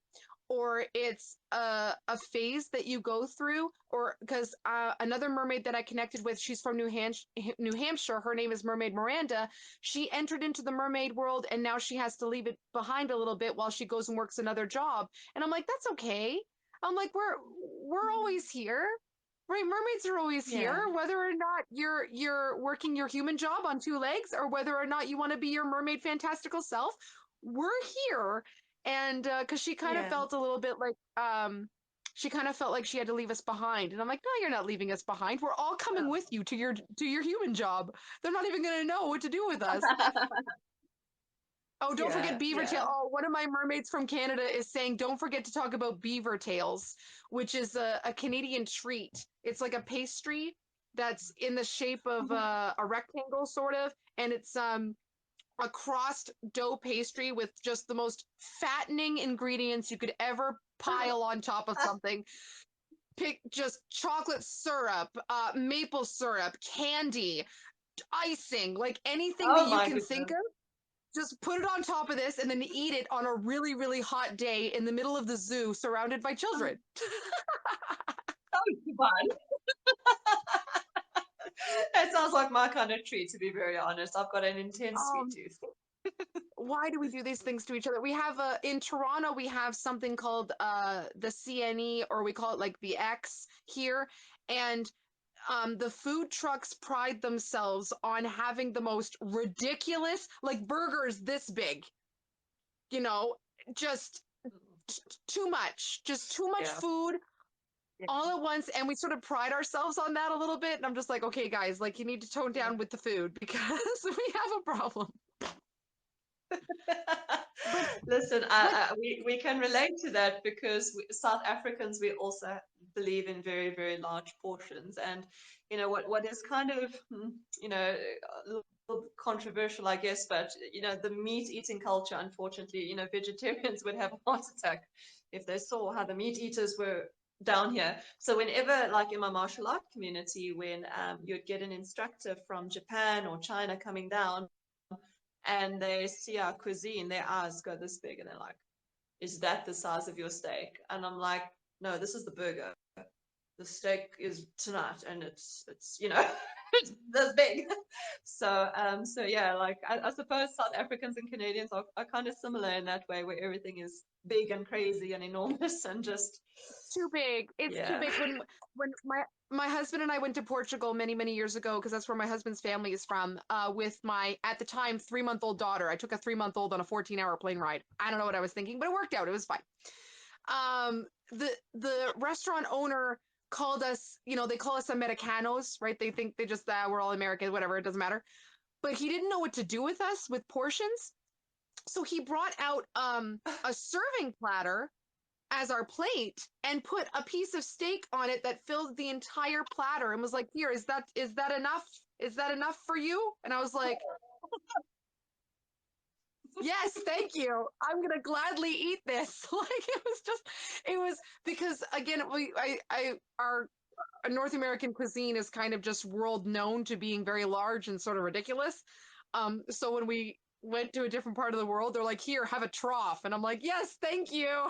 or it's a phase that you go through, or because another mermaid that I connected with, she's from New Hampshire. Her name is Mermaid Miranda. She entered into the mermaid world and now she has to leave it behind a little bit while she goes and works another job. And I'm like, that's okay. I'm like, we're always here. Right, mermaids are always Yeah. here, whether or not you're working your human job on two legs, or whether or not you want to be your mermaid fantastical self. We're here, and because she kind of Yeah. felt a little bit like she kind of felt like she had to leave us behind, and I'm like, no, you're not leaving us behind. We're all coming with you to your human job. They're not even gonna know what to do with us. Oh, don't forget Yeah, beaver tail. yeah. Oh, one of my mermaids from Canada is saying, don't forget to talk about beaver tails, which is a Canadian treat. It's like a pastry that's in the shape of a rectangle, sort of, and it's a crossed dough pastry with just the most fattening ingredients you could ever pile on top of something. Pick just chocolate syrup, maple syrup, candy, icing, like anything that Oh you my can think goodness. of. Just put it on top of this and then eat it on a really, really hot day in the middle of the zoo surrounded by Oh, children. fun. That sounds like my kind of treat, to be very honest. I've got an intense sweet Um, tooth. why do we do these things to each other? We have in Toronto, we have something called the CNE, or we call it like the X here. And the food trucks pride themselves on having the most ridiculous, like burgers this big, you know, just too much, just too much Yeah. food Yeah. all at once, and we sort of pride ourselves on that a little bit, and I'm just like, okay guys, like you need to tone Yeah. down with the food because we have a problem. But Listen, what we can relate to that because South Africans, we also believe in very, very large portions. And, what is kind of, a little controversial, I guess, but, the meat eating culture, unfortunately, vegetarians would have a heart attack if they saw how the meat eaters were down here. So whenever, like in my martial art community, when you'd get an instructor from Japan or China coming down, and they see our cuisine, their eyes go this big and they're like, is that the size of your steak? And I'm like, no, this is the burger. The steak is tonight and it's it's this big. So yeah, like I suppose South Africans and Canadians are kind of similar in that way where everything is big and crazy and enormous and just too big? It's too yeah. big. When my husband and I went to Portugal many many years ago because that's where my husband's family is from. With my at the time 3 month old daughter, I took a 3 month old on a 14-hour plane ride. I don't know what I was thinking, but it worked out. It was fine. The restaurant owner called us, they call us Americanos, right? They think they just we're all American, whatever, it doesn't matter. But he didn't know what to do with us with portions. So he brought out a serving platter as our plate and put a piece of steak on it that filled the entire platter and was like, "Here, is that enough? Is that enough for you?" And I was like, "Yes, thank you. I'm gonna gladly eat this." Like it was because again, our North American cuisine is kind of just world known to being very large and sort of ridiculous. So when we went to a different part of the world, they're like, "Here, have a trough," and I'm like, "Yes, thank you."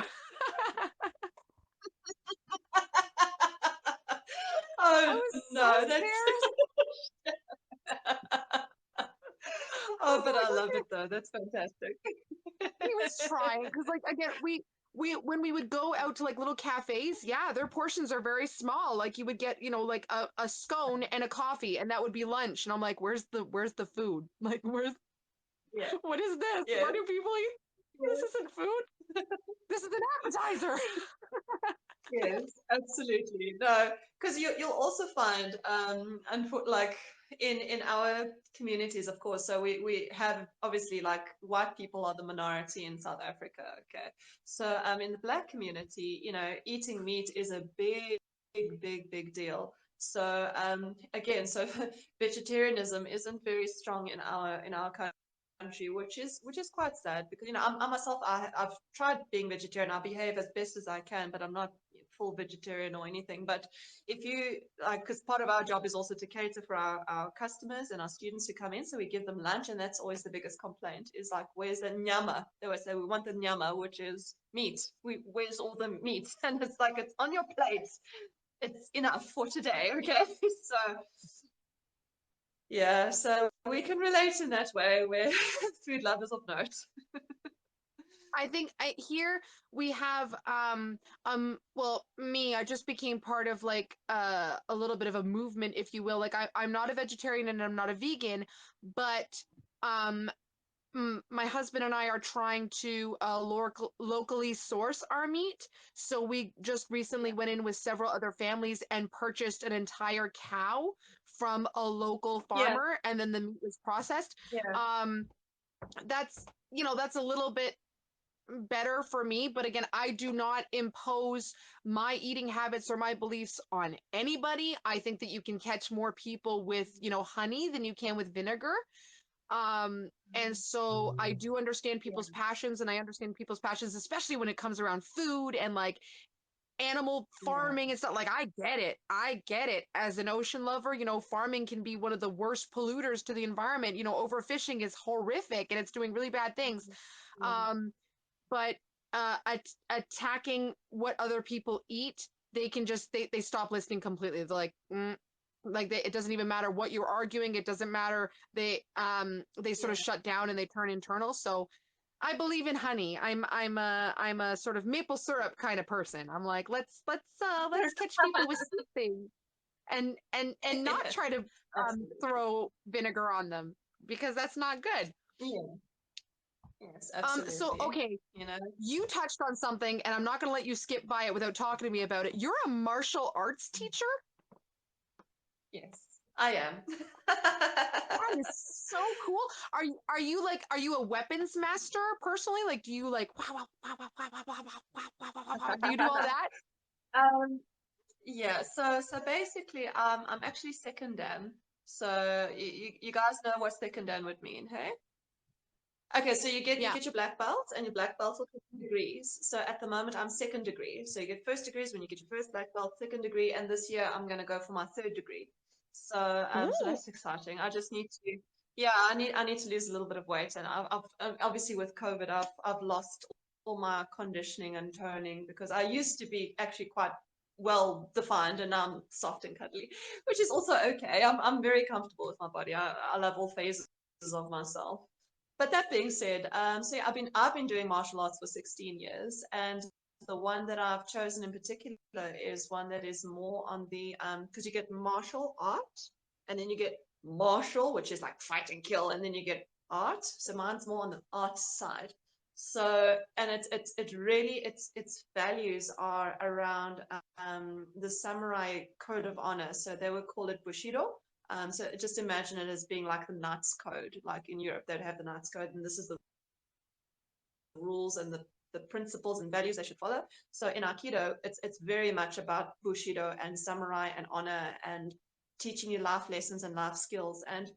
I Oh was so no, that's embarrassed. oh, Oh but my I love god, it though. That's fantastic. he was trying because, like, again, we when we would go out to like little cafes, yeah, their portions are very small. Like you would get, like a scone and a coffee, and that would be lunch. And I'm like, where's the food? Like, Yeah. what is this? Why Yes. do people eat? This Yes. isn't food. This is an appetizer. Yes, absolutely. No, because you'll also find and for, like in our communities, of course. So we have obviously like white people are the minority in South Africa. Okay, so in the black community, eating meat is a big deal. So again, so vegetarianism isn't very strong in our country, which is quite sad because I myself I've tried being vegetarian. I behave as best as I can, but I'm not full vegetarian or anything. But if you like, because part of our job is also to cater for our customers and our students who come in, so we give them lunch, and that's always the biggest complaint is like, where's the nyama? They always say we want the nyama, which is meat. Where's all the meat? And it's like it's on your plate. It's enough for today, okay? So yeah, so we can relate in that way. We're food lovers of note. I think here we have well, me, I just became part of like a little bit of a movement, if you will. Like I'm not a vegetarian and I'm not a vegan, but um my husband and I are trying to locally source our meat. So we just recently Yeah, went in with several other families and purchased an entire cow from a local yeah, farmer, and then the meat was processed. yeah. Um, that's, that's a little bit better for me. But again, I do not impose my eating habits or my beliefs on anybody. I think that you can catch more people with, honey than you can with vinegar. And so I do understand Yeah, people's passions, and I understand people's passions, especially when it comes around food and like animal yeah, farming and stuff. Like, I get it. I get it. As an ocean lover, farming can be one of the worst polluters to the environment. Overfishing is horrific and it's doing really bad things. yeah. Um, but attacking what other people eat, they can just they stop listening completely. They're like, like it doesn't even matter what you're arguing. It doesn't matter. They sort of Yeah. shut down and they turn internal. So I believe in honey. I'm a sort of maple syrup kind of person. I'm like, let's catch people with something and not try to Absolutely. throw vinegar on them, because that's not good. Yeah. Yes, So absolutely. okay, You know, you touched on something, and I'm not going to let you skip by it without talking to me about it. You're a martial arts teacher? yes, I am. That is so cool. Are you a weapons master personally? Like, do you like wow wow wow wow wow wow wow wow wow wow wow wow? Do you do all that? Um, yeah, so basically, I'm actually second dan. So you guys know what second dan would mean, hey? Okay, so you Yeah. get your black belt, and your black belts are 50 degrees. So at the moment, I'm second degree. So you get first degrees when you get your first black belt, second degree, and this year I'm going to go for my third degree. So Ooh. that's exciting. I just need to, yeah, I need to lose a little bit of weight, and obviously with COVID, I've lost all my conditioning and toning because I used to be actually quite well defined, and now I'm soft and cuddly, which is also okay. I'm very comfortable with my body. I love all phases of myself. But that being said, so yeah, I've been doing martial arts for 16 years, and the one that I've chosen in particular is one that is more on the because you get martial art, and then you get martial, which is like fight and kill, and then you get art. So mine's more on the art side. So and it really its values are around the samurai code of honor. So they would call it Bushido, so just imagine it as being like the Knights Code, like in Europe, they'd have the Knights Code, and this is the rules and the principles and values they should follow. So in Aikido, it's very much about Bushido and samurai and honor and teaching you life lessons and life skills. And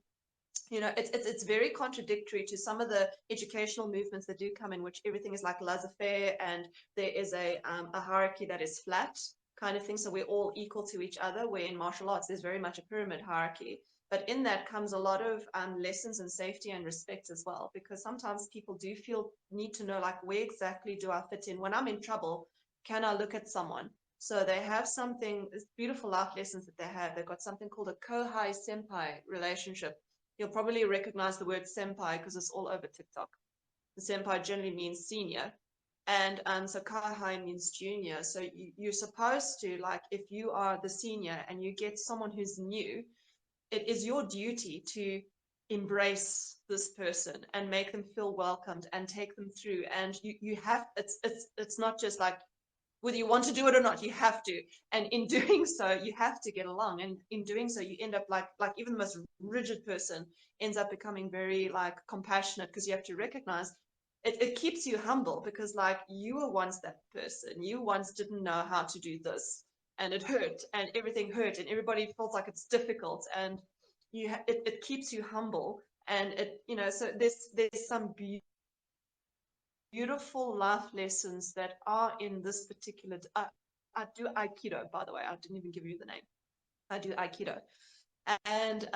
it's very contradictory to some of the educational movements that do come in, which everything is like laissez-faire, and there is a hierarchy that is flat kind of thing. So we're all equal to each other. Where in martial arts, there's very much a pyramid hierarchy. But in that comes a lot of lessons and safety and respect as well, because sometimes people do feel need to know like where exactly do I fit in when I'm in trouble? Can I look at someone? So they have something, this beautiful life lessons that they have. They've got something called a kohai senpai relationship. You'll probably recognize the word senpai because it's all over TikTok. The senpai generally means senior. And so kahai means junior. So you're supposed to, like, if you are the senior and you get someone who's new, it is your duty to embrace this person and make them feel welcomed and take them through. And you have, it's not just like, whether you want to do it or not, you have to. And in doing so, you have to get along. And in doing so, you end up like even the most rigid person ends up becoming very like compassionate, because you have to recognize it keeps you humble, because like you were once that person. You once didn't know how to do this, and it hurt, and everything hurt, and everybody feels like it's difficult, and it keeps you humble. And so there's some beautiful life lessons that are in this particular. I do Aikido, by the way. I didn't even give you the name. I do Aikido, and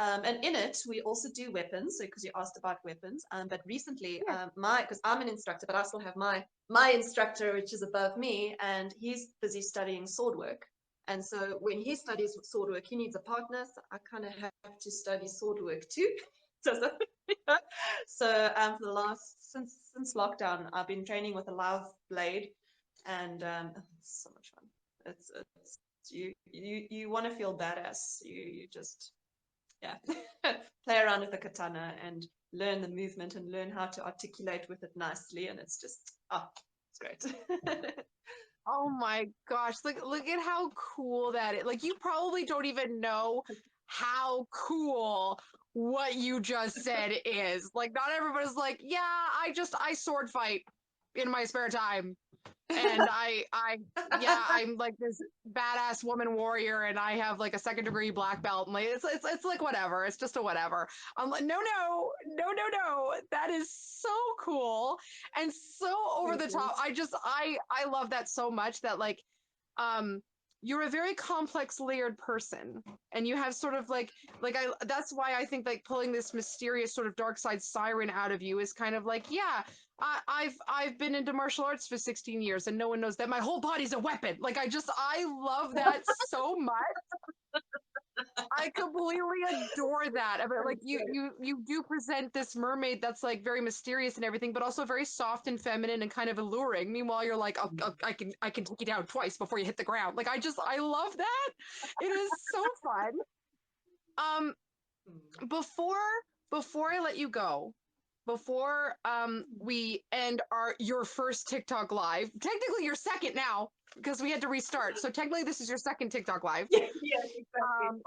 in it we also do weapons. So because you asked about weapons, but recently, Yeah. my because I'm an instructor, but I still have my instructor, which is above me, and he's busy studying sword work. And so when he studies sword work, he needs a partner. So I kind of have to study sword work too. So, for the last since lockdown, I've been training with a live blade, and it's so much fun. It's you want to feel badass. You just yeah play around with the katana and learn the movement and learn how to articulate with it nicely, and it's just it's great. Oh my gosh. Look at how cool that is. Like, you probably don't even know how cool what you just said is. Like, not everybody's like, yeah, I sword fight in my spare time. And yeah, I'm like this badass woman warrior, and I have like a second degree black belt, and like it's like whatever. It's just a whatever. I'm like, no, no, no, no, no. That is so cool and so over the top. I love that so much that um you're a very complex layered person, and you have sort of like I that's why I think like pulling this mysterious sort of dark side siren out of you is kind of like, yeah, I've been into martial arts for 16 years and no one knows that my whole body's a weapon. Like I love that so much. I completely adore that. About like Thank you. you do present this mermaid that's like very mysterious and everything, but also very soft and feminine and kind of alluring. Meanwhile, you're like, I can take you down twice before you hit the ground. Like I love that. It is so fun. Um, Mm. before before I let you go, before we end your first TikTok live, technically your second now because we had to restart. So technically this is your second TikTok live. Yeah, yeah, exactly. Um,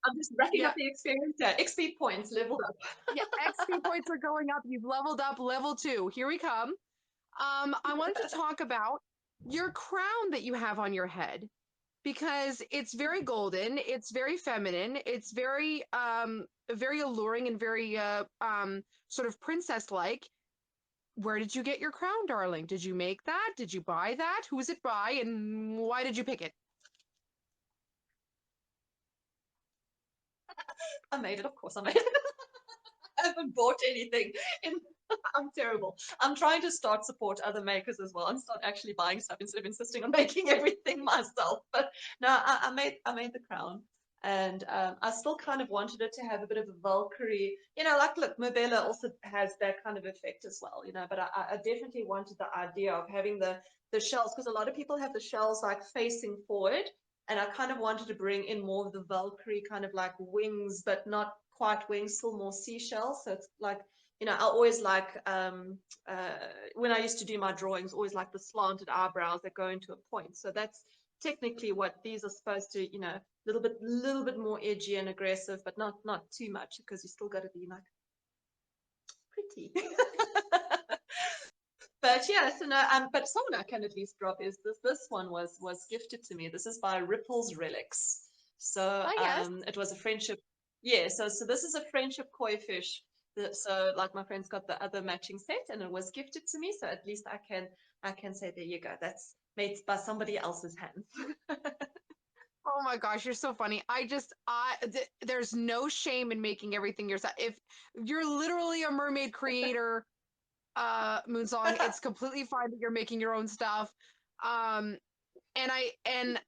I'm just racking yeah, up the experience. Yeah, XP points leveled up. yeah, XP points are going up. You've leveled up level 2. Here we come. I wanted to talk about your crown that you have on your head because it's very golden, it's very feminine, it's very alluring and very sort of princess like. Where did you get your crown, darling? Did you make that? Did you buy that? Who is it by and why did you pick it? I made it, of course I made it. I haven't bought anything. In, I'm terrible. I'm trying to start support other makers as well and start actually buying stuff instead of insisting on making everything myself. But no, I made the crown, and I still kind of wanted it to have a bit of a Valkyrie. Like look, Mabella also has that kind of effect as well. But I definitely wanted the idea of having the shells because a lot of people have the shells like facing forward. And I kind of wanted to bring in more of the Valkyrie kind of like wings, but not quite wings, still more seashells. So it's like, I always like when I used to do my drawings, always like the slanted eyebrows that go into a point. So that's technically what these are supposed to, little bit more edgy and aggressive, but not too much because you still got to be like pretty. But yeah, so no, but someone I can at least drop is this one was gifted to me. This is by Ripple's Relics. So Oh yes. it was a friendship. Yeah, so this is a friendship koi fish. So like my friend's got the other matching set and it was gifted to me. So at least I can say there you go. That's made by somebody else's hands. Oh my gosh, you're so funny. There's no shame in making everything yourself. If you're literally a mermaid creator, Moonsong, it's completely fine that you're making your own stuff. Um, and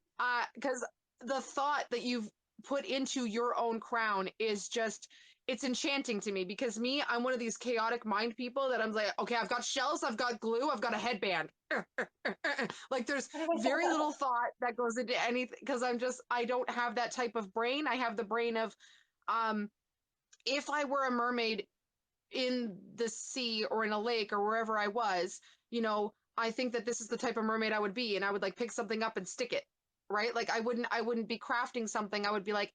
because the thought that you've put into your own crown is just it's enchanting to me because me, I'm one of these chaotic mind people that I'm like, okay, I've got shells, I've got glue, I've got a headband. Like there's very little thought that goes into anything because I don't have that type of brain. I have the brain of um if I were a mermaid in the sea or in a lake or wherever I was, I think that this is the type of mermaid I would be, and I would like pick something up and stick it, right? Like I wouldn't be crafting something. I would be like,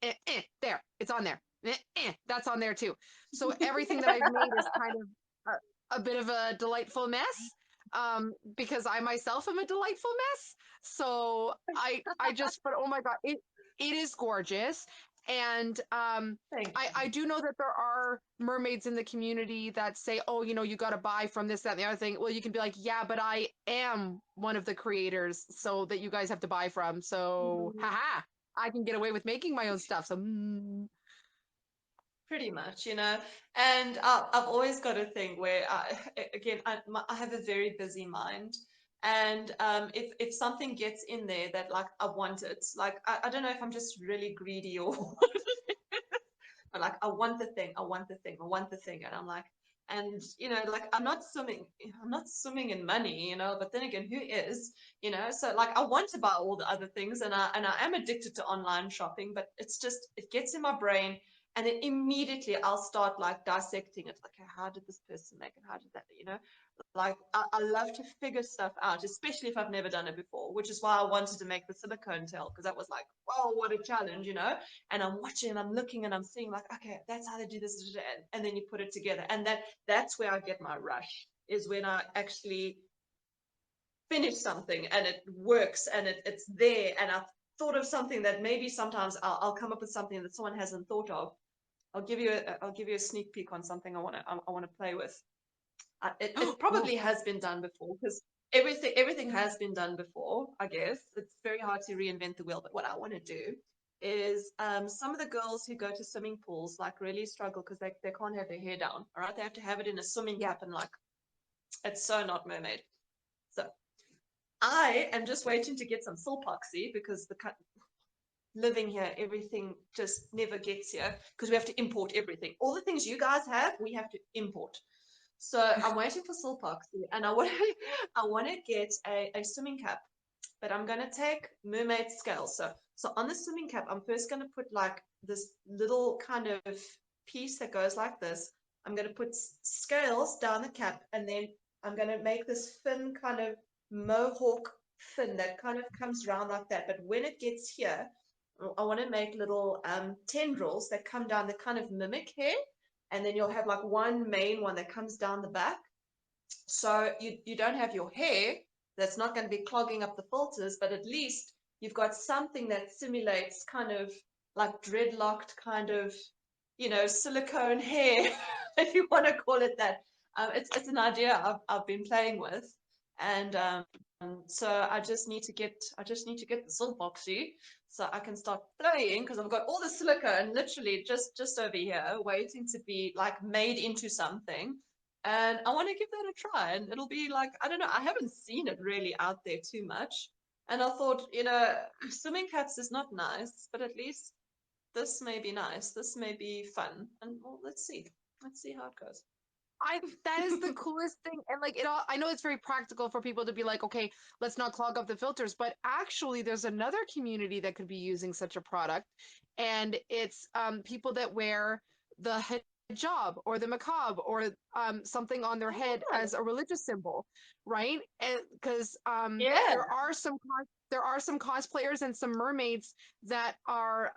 there, it's on there. That's on there too. So everything that I've made is kind of a bit of a delightful mess, because I myself am a delightful mess. So I just, but oh my god, it is gorgeous, and Thank I you. do know that there are mermaids in the community that say, oh, you got to buy from this, that, and the other thing. Well, you can be like, yeah, but I am one of the creators, so that you guys have to buy from. So, Mm. haha, I can get away with making my own stuff. So, Pretty much, and I've always got a thing where again, I have a very busy mind, and if something gets in there that like I want it, like I don't know if I'm just really greedy or what it is, but like I want the thing, I want the thing, I want the thing, and I'm like, and like I'm not swimming in money, but then again, who is, so like I want to buy all the other things, and I am addicted to online shopping, but it's just it gets in my brain And then immediately I'll start like dissecting it. Like, okay, how did this person make it? How did that, you know? Like, I love to figure stuff out, especially if I've never done it before, which is why I wanted to make the silicone tail, because that was like, whoa, what a challenge, you know? And I'm watching and I'm looking and I'm seeing like, okay, that's how they do this. And then you put it together. And that's where I get my rush, is when I actually finish something and it works and it's there. And I've thought of something that maybe sometimes I'll come up with something that someone hasn't thought of. I'll give you a sneak peek on something I want to play with. It Oh, probably has been done before, because everything has been done before. I guess it's very hard to reinvent the wheel. But what I want to do is, some of the girls who go to swimming pools like really struggle because they can't have their hair down. All right, they have to have it in a swimming yeah. cap, and like, it's so not mermaid. So I am just waiting to get some silpoxy, because living here, everything just never gets here because we have to import everything. All the things you guys have, we have to import. So I'm waiting for silpoxy, and I want to I want to get a swimming cap, but I'm gonna take mermaid scales. So on the swimming cap, I'm first gonna put like this little kind of piece that goes like this. I'm gonna put scales down the cap, and then I'm gonna make this thin kind of mohawk fin that kind of comes around like that. But when it gets here, I want to make little tendrils that come down that kind of mimic hair, and then you'll have like one main one that comes down the back, so you don't have your hair that's not going to be clogging up the filters, but at least you've got something that simulates kind of like dreadlocked kind of, silicone hair, if you want to call it that. It's an idea I've been playing with, and so I just need to get the silpoxy so I can start playing, because I've got all the silicone literally just over here waiting to be like made into something. And I want to give that a try. And it'll be like, I don't know, I haven't seen it really out there too much. And I thought, swimming caps is not nice, but at least this may be nice. This may be fun. And well, let's see. Let's see how it goes. I that is the coolest thing. And like it all, I know it's very practical for people to be like, okay, let's not clog up the filters, but actually there's another community that could be using such a product, and it's people that wear the hijab or the macabre or something on their head Oh, as a religious symbol, right? And because yeah, there are some cosplayers and some mermaids that are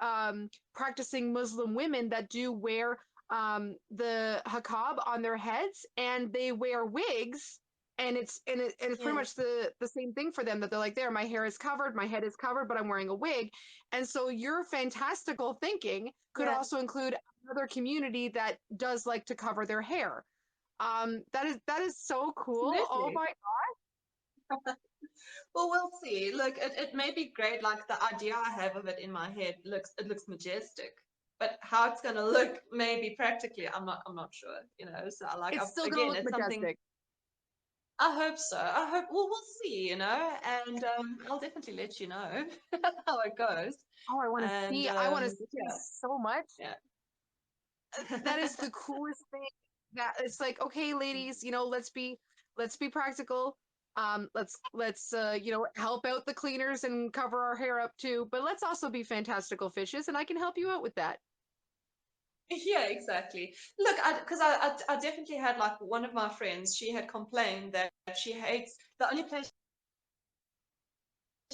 practicing Muslim women that do wear the hijab on their heads, and they wear wigs, and it's pretty yeah, much the same thing for them, that they're like, there, my hair is covered, my head is covered, but I'm wearing a wig. And so your fantastical thinking could yeah, also include another community that does like to cover their hair. That is so cool. Oh absolutely. my. Well, we'll see. Look, it may be great. Like, the idea I have of it in my head looks majestic, but how it's gonna look, maybe practically, I'm not sure. So like, It's still gonna again, look it's something. majestic. I hope so. I hope. Well, we'll see. And I'll definitely let you know how it goes. Oh, I want to And see. I want to see so much. yeah. That is the coolest thing. That it's like, okay, ladies, let's be practical. Let's help out the cleaners and cover our hair up too, but let's also be fantastical fishes, and I can help you out with that. Yeah, exactly. Look, because I definitely had like one of my friends. She had complained that she hates the only place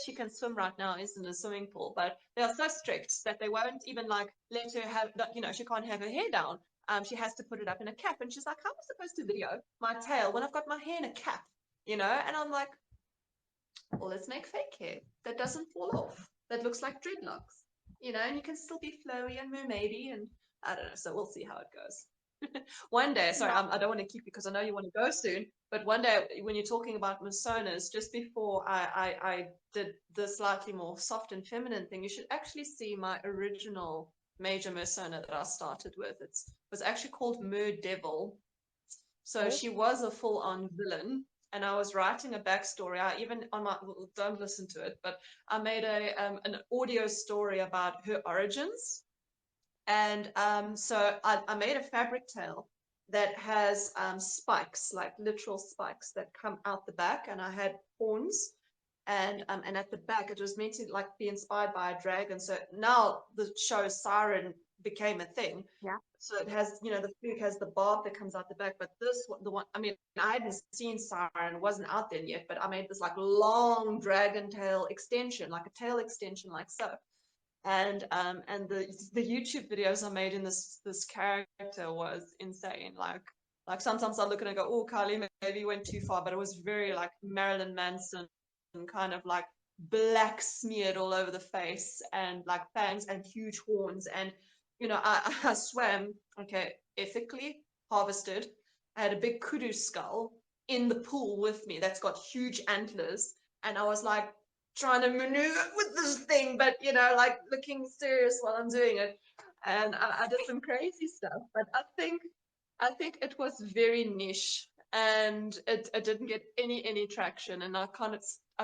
she can swim right now is in a swimming pool, but they are so strict that they won't even like let her have, she can't have her hair down. She has to put it up in a cap, and she's like, "How am I supposed to video my tail when I've got my hair in a cap?" And I'm like, "Well, let's make fake hair that doesn't fall off, that looks like dreadlocks, and you can still be flowy and mermaidy, and I don't know." So we'll see how it goes. One day, sorry, No, I don't want to keep you because I know you want to go soon, but one day when you're talking about Musonas, just before I did the slightly more soft and feminine thing, you should actually see my original major Musona that I started with. It was actually called Mer Devil. So oh, she was a full-on villain, and I was writing a backstory. I even on my well, don't listen to it, but I made an audio story about her origins. And so I made a fabric tail that has spikes, like literal spikes that come out the back, and I had horns, and at the back it was meant to like be inspired by a dragon. So now the show Siren became a thing. Yeah. So it has, the fluke has the barb that comes out the back, but this one, the one, I mean, I hadn't seen Siren, it wasn't out there yet, but I made this like long dragon tail extension, like a tail extension, like so. And the YouTube videos I made in this character was insane. Like sometimes I look at it and go, oh, Kylie maybe went too far, but it was very like Marilyn Manson, kind of like black smeared all over the face, and like fangs and huge horns. And I swam, okay, ethically harvested. I had a big kudu skull in the pool with me that's got huge antlers, and I was like trying to maneuver with this thing, but like looking serious while I'm doing it. And I did some crazy stuff, but I think it was very niche, and it didn't get any traction. And I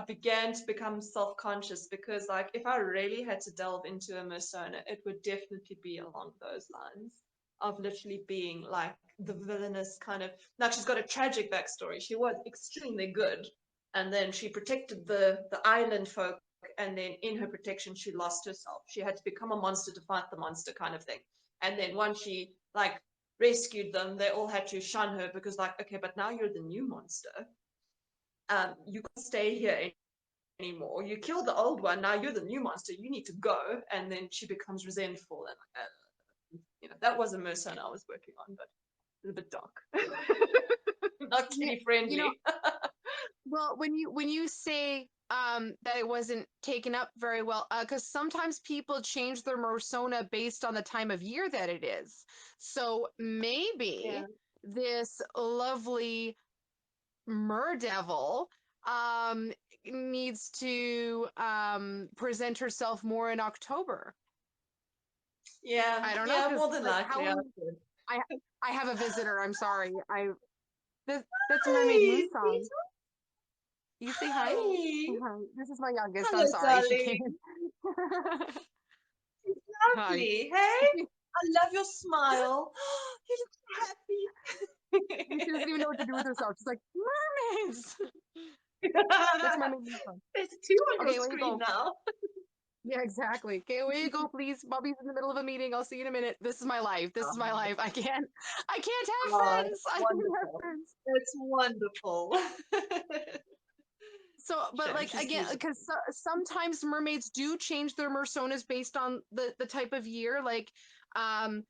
began to become self-conscious, because like if I really had to delve into a persona, it would definitely be along those lines of literally being like the villainous kind of. Now she's got a tragic backstory. She was extremely good, and then she protected the island folk, and then in her protection she lost herself. She had to become a monster to fight the monster, kind of thing. And then once she like rescued them, they all had to shun her, because like, okay, but now you're the new monster. You can't stay here anymore. You killed the old one, now you're the new monster, you need to go. And then she becomes resentful, and that was a persona I was working on, but a little bit dark. Not Yeah, kitty you know, friendly. well, when you say that it wasn't taken up very well, because sometimes people change their persona based on the time of year that it is. So Yeah. maybe this lovely Murdevil um needs to present herself more in October. Yeah, I don't know, yeah, because more than like likely I Halloween, could. I I have a visitor. I'm sorry. That's Mermaid Hi, Moonsong. sweetheart. You say hi. Hi. Hi. This is my youngest. I'm Hello, sorry. She darling. came. It's Hi. lovely. Hey, I love your smile. You look so She doesn't even know what to do with herself. She's like, mermaids. That's happy. Mermaid Moonsong. There's two on your Okay, away you screen go. now. Yeah, exactly. Okay, away you go, please. Bobby's in the middle of a meeting. I'll see you in a minute. This is my life. This is my Oh, life. I can't have oh, friends. it's I can't have wonderful. friends. It's wonderful. So, but Shame, like she's again, because beautiful. sometimes mermaids do change their personas based on the type of year. Like, um,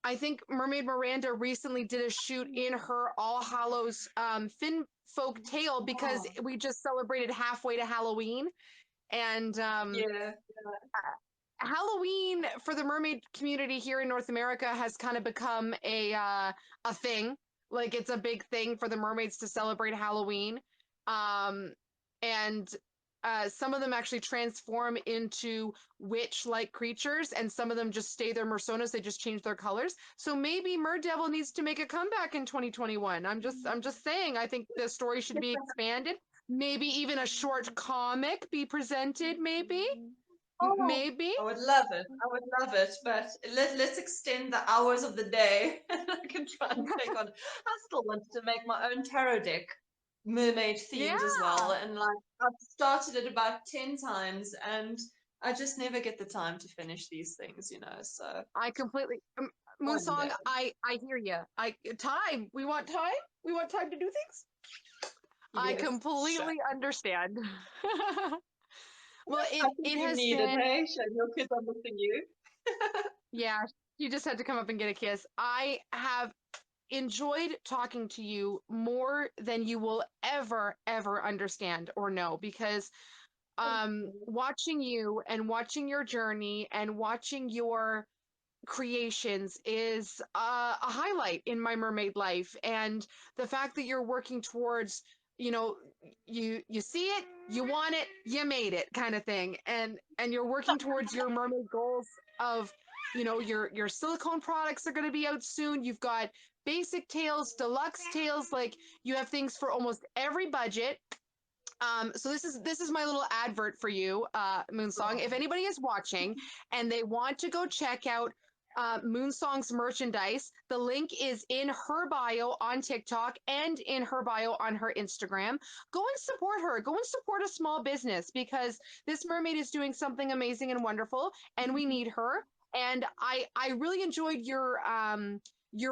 I think Mermaid Miranda recently did a shoot in her All Hallows Fin folk tale, because Oh, we just celebrated halfway to Halloween. And yeah. Halloween for the mermaid community here in North America has kind of become a thing. Like it's a big thing for the mermaids to celebrate Halloween. Um, and some of them actually transform into witch-like creatures, and some of them just stay their personas. They just change their colors. So maybe Murdevil needs to make a comeback in 2021. I'm just saying. I think the story should be expanded. Maybe even a short comic be presented. Maybe. Oh, Maybe. I would love it. I would love it. But let's extend the hours of the day. I can try and take on. I still wanted to make my own tarot deck, mermaid Yeah, themed as well. And like I've started it about 10 times, and I just never get the time to finish these things. So I completely one Moonsong, day. I hear you. I time. We want time. We want time to do things. I Yes, sure. completely understand. Well, I it think it you has need it, been, hey? Shame your kids are missing you. yeah, you just had to come up and get a kiss. I have enjoyed talking to you more than you will ever understand or know, because Thank you. watching you and watching your journey and watching your creations is a highlight in my mermaid life. And the fact that you're working towards, you know you see it, you want it, you made it, kind of thing, and you're working towards your mermaid goals of, your silicone products are going to be out soon. You've got basic tails, deluxe tails, like you have things for almost every budget. So this is my little advert for you, Moonsong. If Oh, anybody is watching and they want to go check out Moonsong's merchandise, the link is in her bio on TikTok and in her bio on her Instagram. Go and support her. Go and support a small business, because this mermaid is doing something amazing and wonderful, and we need her. And I really enjoyed your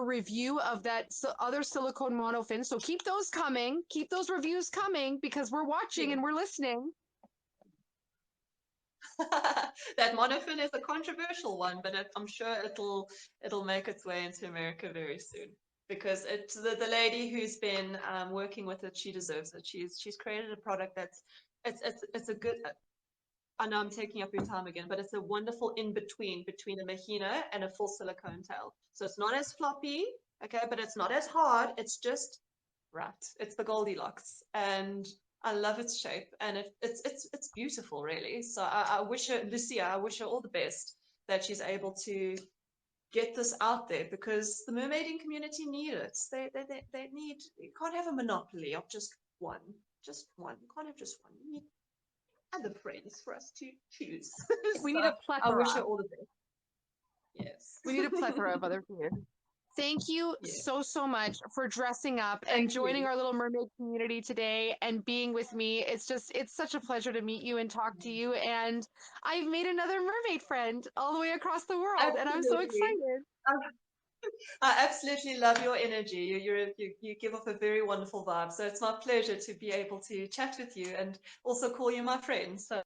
review of that other silicone monofin. So keep those coming. Keep those reviews coming because we're watching You. and we're listening. That monofin is a controversial one, but I'm sure it'll make its way into America very soon because it's the lady who's been working with it. She deserves it. She's created a product that's it's a good. I know I'm taking up your time again, but it's a wonderful in between a mahina and a full silicone tail. So it's not as floppy, okay, but it's not as hard. It's just right. It's the Goldilocks, and I love its shape, and it's beautiful, really. So I wish her, Lucia, I wish her all the best that she's able to get this out there because the mermaiding community need it. They need. You can't have a monopoly of just one. You can't have just one. You need other friends for us to choose. We So need a I wish her plethora. all the best. Yes. We need a plethora of other food. Thank you Yeah. so, so much for dressing up and Thank joining you. our little mermaid community today and being with me. It's such a pleasure to meet you and talk to you. And I've made another mermaid friend all the way across the world, and I'm so Absolutely. excited. I, I absolutely love your energy. You give off a very wonderful vibe. So it's my pleasure to be able to chat with you and also call you my friend. So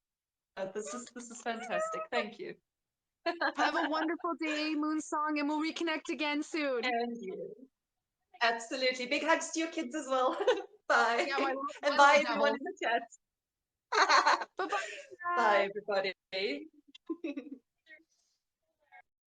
this is fantastic. Thank you. Have a wonderful day, Moonsong, and we'll reconnect again soon. And you. Absolutely. Big hugs to your kids as well. Bye. Yeah, And my bye little everyone devils. in the chat. Bye bye. Bye everybody.